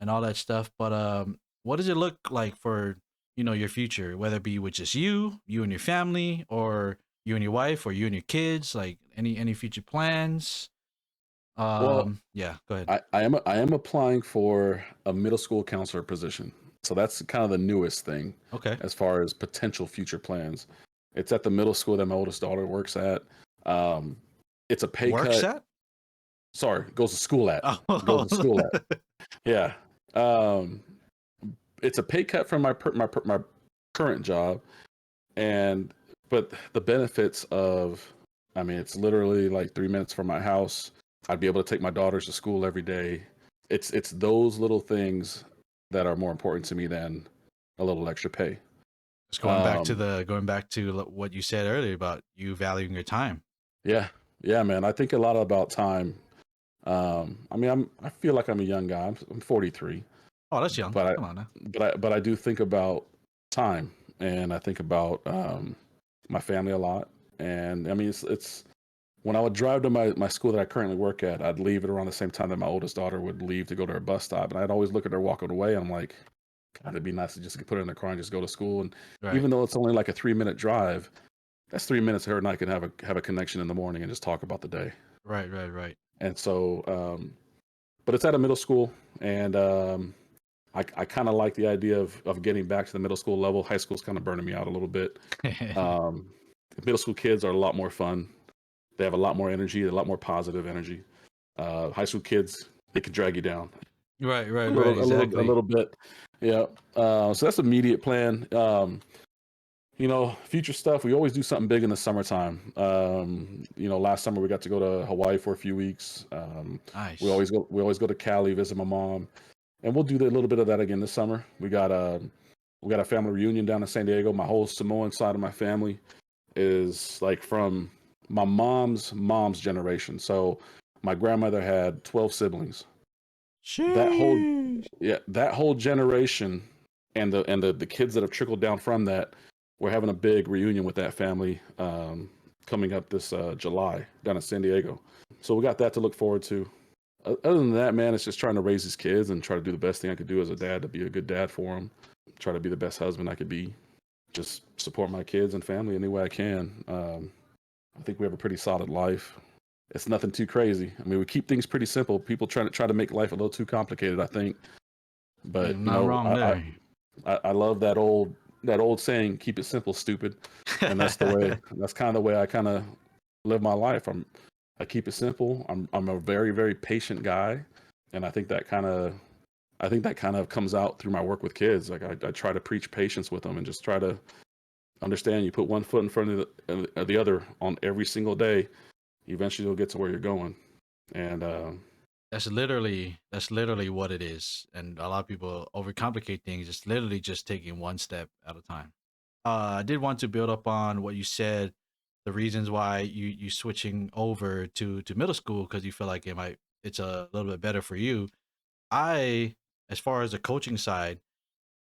and all that stuff. But what does it look like for your future, whether it be with just you and your family, or you and your wife, or you and your kids? Like any future plans? Well, Yeah, go ahead. I am applying for a middle school counselor position. So that's kind of the newest thing Okay. as far as potential future plans. It's at the middle school that my oldest daughter works at. Um, it's a pay Works cut. at? Sorry, goes to school at. Goes to Oh. school at. Yeah. Um, it's a pay cut from my current job, and but the benefits of, I mean, it's literally like 3 minutes from my house. I'd be able to take my daughters to school every day. It's those little things that are more important to me than a little extra pay. Just Um, going back to what you said earlier about you valuing your time. yeah, yeah, man. I think a lot about time. I mean, I feel like I'm a young guy. I'm 43, Oh, that's young. but Come on now. I do think about time, and I think about my family a lot. And I mean, it's when I would drive to my school that I currently work at, I'd leave at around the same time that my oldest daughter would leave to go to her bus stop, and I'd always look at her walking away. And I'm like, God, it'd be nice to just put her in the car and just go to school. And Right. even though it's only like a 3 minute drive, that's 3 minutes her and I can have a connection in the morning and just talk about the day. Right. And so, but it's at a middle school, and I kind of like the idea of getting back to the middle school level. High school's kind of burning me out a little bit. Um, Middle school kids are a lot more fun. They have a lot more energy, a lot more positive energy. High school kids, they can drag you down Right, a exactly. little bit. Yeah. So that's immediate plan. Future stuff. We always do something big in the summertime. Last summer we got to go to Hawaii for a few weeks. Nice. We always go to Cali, visit my mom, and we'll do a little bit of that again this summer. We got a family reunion down in San Diego. My whole Samoan side of my family is like from my mom's generation. So my grandmother had 12 siblings. That whole Sheesh. that whole generation, and the kids that have trickled down from that, we're having a big reunion with that family coming up this July down in San Diego. So we got that to look forward to. Other than that, man, it's just trying to raise his kids and try to do the best thing I could do as a dad, to be a good dad for them. Try to be the best husband I could be. Just support my kids and family any way I can. I think we have a pretty solid life. It's nothing too crazy. I mean, we keep things pretty simple. People try to make life a little too complicated, I think. You're But not wrong there. I love that old saying, "Keep it simple, stupid," and that's kind of the way I kind of live my life. I keep it simple. I'm a very, very patient guy, and I think that kind of comes out through my work with kids. Like I try to preach patience with them and just try to understand. You put one foot in front of the other on every single day, eventually you'll get to where you're going. And That's literally what it is, and a lot of people overcomplicate things. It's literally just taking one step at a time. I did want to build up on what you said, the reasons why you switching over to middle school, because you feel like it's a little bit better for you. I, as far as the coaching side,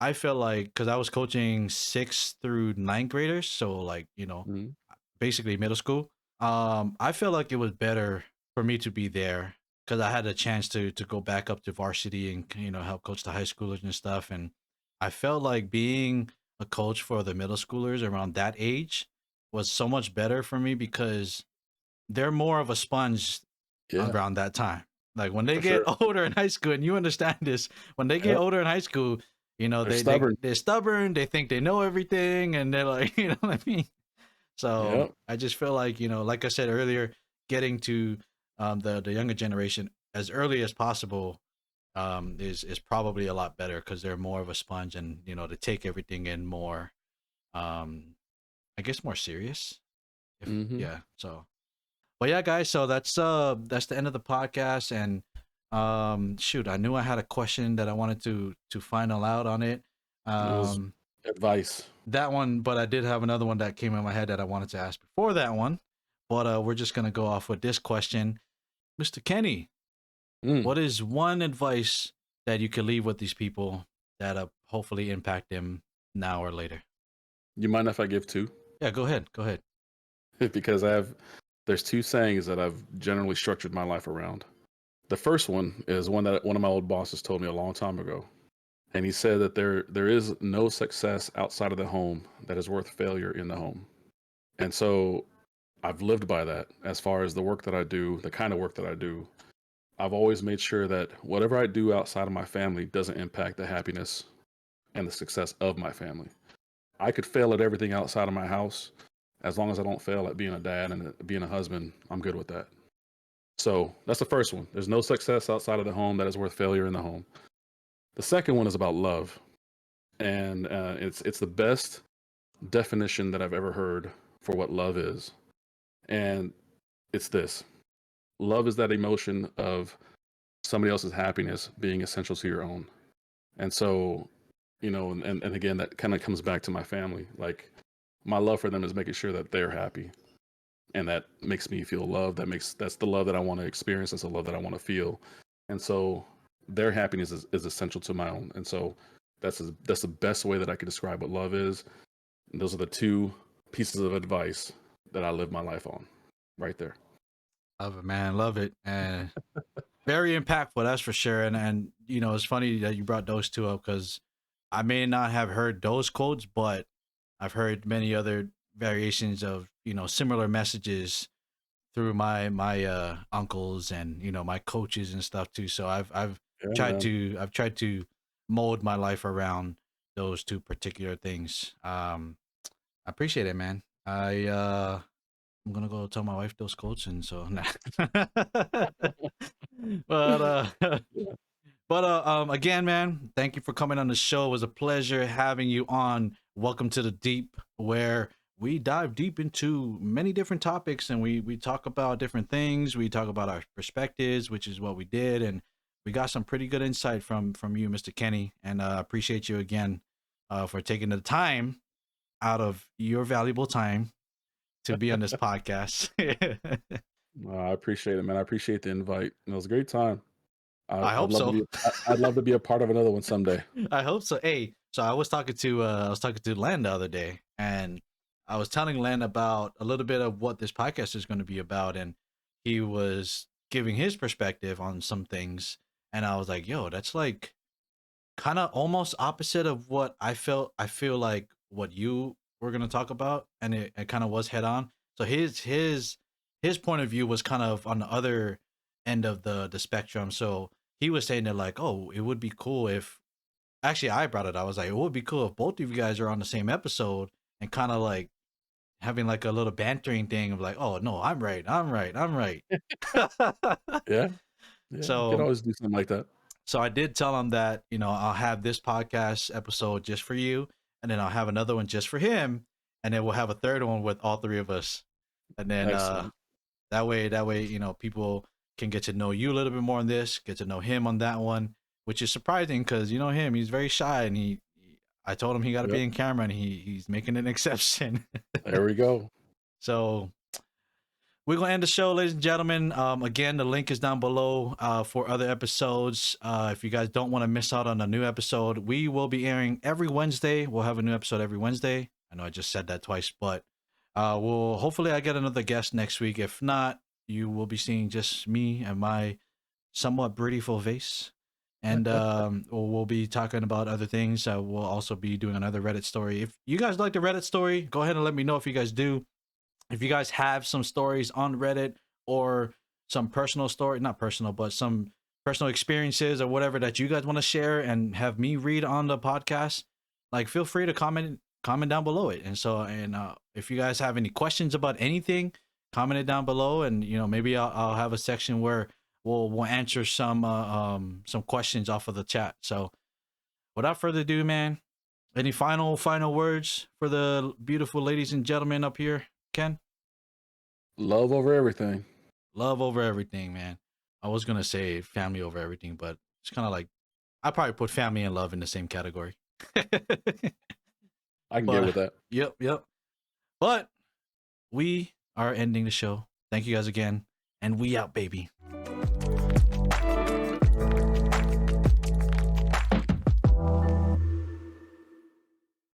I feel like, because I was coaching 6th through 9th graders, so like mhm. basically middle school. I feel like it was better for me to be there because I had a chance to go back up to varsity and help coach the high schoolers and stuff. And I felt like being a coach for the middle schoolers around that age was so much better for me because they're more of a sponge Yeah, around that time. Like when they for get sure. older in high school, and you understand this, when they get Yep. older in high school, They're they stubborn. they're stubborn. They think they know everything, and they're like, you know what I mean. So Yep. I just feel like like I said earlier, getting to the younger generation as early as possible is probably a lot better because they're more of a sponge and they take everything in more, um, I guess more serious. If Hmm. yeah, so but yeah, guys, so that's the end of the podcast. And shoot, I knew I had a question that I wanted to final out on it. It was Um, advice. that one, but I did have another one that came in my head that I wanted to ask before that one. But we're just gonna go off with this question, Mr. Kenny. Mm. What is one advice that you could leave with these people that hopefully impact them now or later? You mind if I give two? Yeah, go ahead. Go ahead. Because there's two sayings that I've generally structured my life around. The first one is one that one of my old bosses told me a long time ago. And he said that there is no success outside of the home that is worth failure in the home. And so I've lived by that as far as the work that I do, the kind of work that I do. I've always made sure that whatever I do outside of my family doesn't impact the happiness and the success of my family. I could fail at everything outside of my house. As long as I don't fail at being a dad and being a husband, I'm good with that. So that's the first one. There's no success outside of the home that is worth failure in the home. The second one is about love, and it's the best definition that I've ever heard for what love is, and it's this: love is that emotion of somebody else's happiness being essential to your own. And so, and again, that kind of comes back to my family. Like my love for them is making sure that they're happy, and that makes me feel loved. That's the love that I want to experience. That's the love that I want to feel. And so their happiness is essential to my own. And so that's the best way that I could describe what love is. And those are the two pieces of advice that I live my life on, right there. Love it, man. Love it. And very impactful, that's for sure. And it's funny that you brought those two up because I may not have heard those quotes, but I've heard many other variations of similar messages through my uncles and my coaches and stuff too. So I've Yeah, tried man. to I've tried to mold my life around those two particular things. I appreciate it, man. I'm gonna go tell my wife those quotes, and so nah. but Yeah. again, man, thank you for coming on the show. It was a pleasure having you on. Welcome to the Deep, where we dive deep into many different topics, and we talk about different things. We talk about our perspectives, which is what we did, and we got some pretty good insight from you, Mr. Kenny, and appreciate you again for taking the time out of your valuable time to be on this podcast. I appreciate it, man. I appreciate the invite. It was a great time. I hope so. I'd love to be a part of another one someday. I hope so. Hey, so I was talking to Len the other day, and I was telling Len about a little bit of what this podcast is going to be about, and he was giving his perspective on some things, and I was like, "Yo, that's like kind of almost opposite of what I feel like what you were going to talk about, and it kind of was head on." So his point of view was kind of on the other end of the spectrum. So he was saying that like, oh, it would be cool if actually I brought it. I was like, it would be cool if both of you guys are on the same episode and kind of like having like a little bantering thing of like, oh no, I'm right, I'm right, I'm right. Yeah, yeah. We could so always do something like that. so I did tell him that I'll have this podcast episode just for you, and then I'll have another one just for him, and then we'll have a third one with all three of us, and then Excellent. that way people can get to know you a little bit more on this, get to know him on that one, which is surprising because you know him, he's very shy, and I told him he got to Yep. be in camera, and he's making an exception. There we go. So we're gonna end the show, ladies and gentlemen. Again, the link is down below for other episodes. If you guys don't want to miss out on a new episode, we will be airing every Wednesday. We'll have a new episode every Wednesday. I know I just said that twice, but Well, hopefully I get another guest next week. If not, you will be seeing just me and my somewhat beautiful face. And we'll be talking about other things. We'll also be doing another Reddit story. If you guys like the Reddit story, go ahead and let me know if you guys do. If you guys have some stories on Reddit or some personal story, not personal, but some personal experiences or whatever that you guys want to share and have me read on the podcast, like feel free to comment down below it. And so, if you guys have any questions about anything, comment it down below, and maybe I'll have a section where we'll answer some questions off of the chat. So without further ado, man, any final words for the beautiful ladies and gentlemen up here, Ken? Love over everything. Love over everything, man. I was gonna say family over everything, but it's kind of like I probably put family and love in the same category. I can get with that. Yep. But we are ending the show. Thank you guys again, and we out, baby.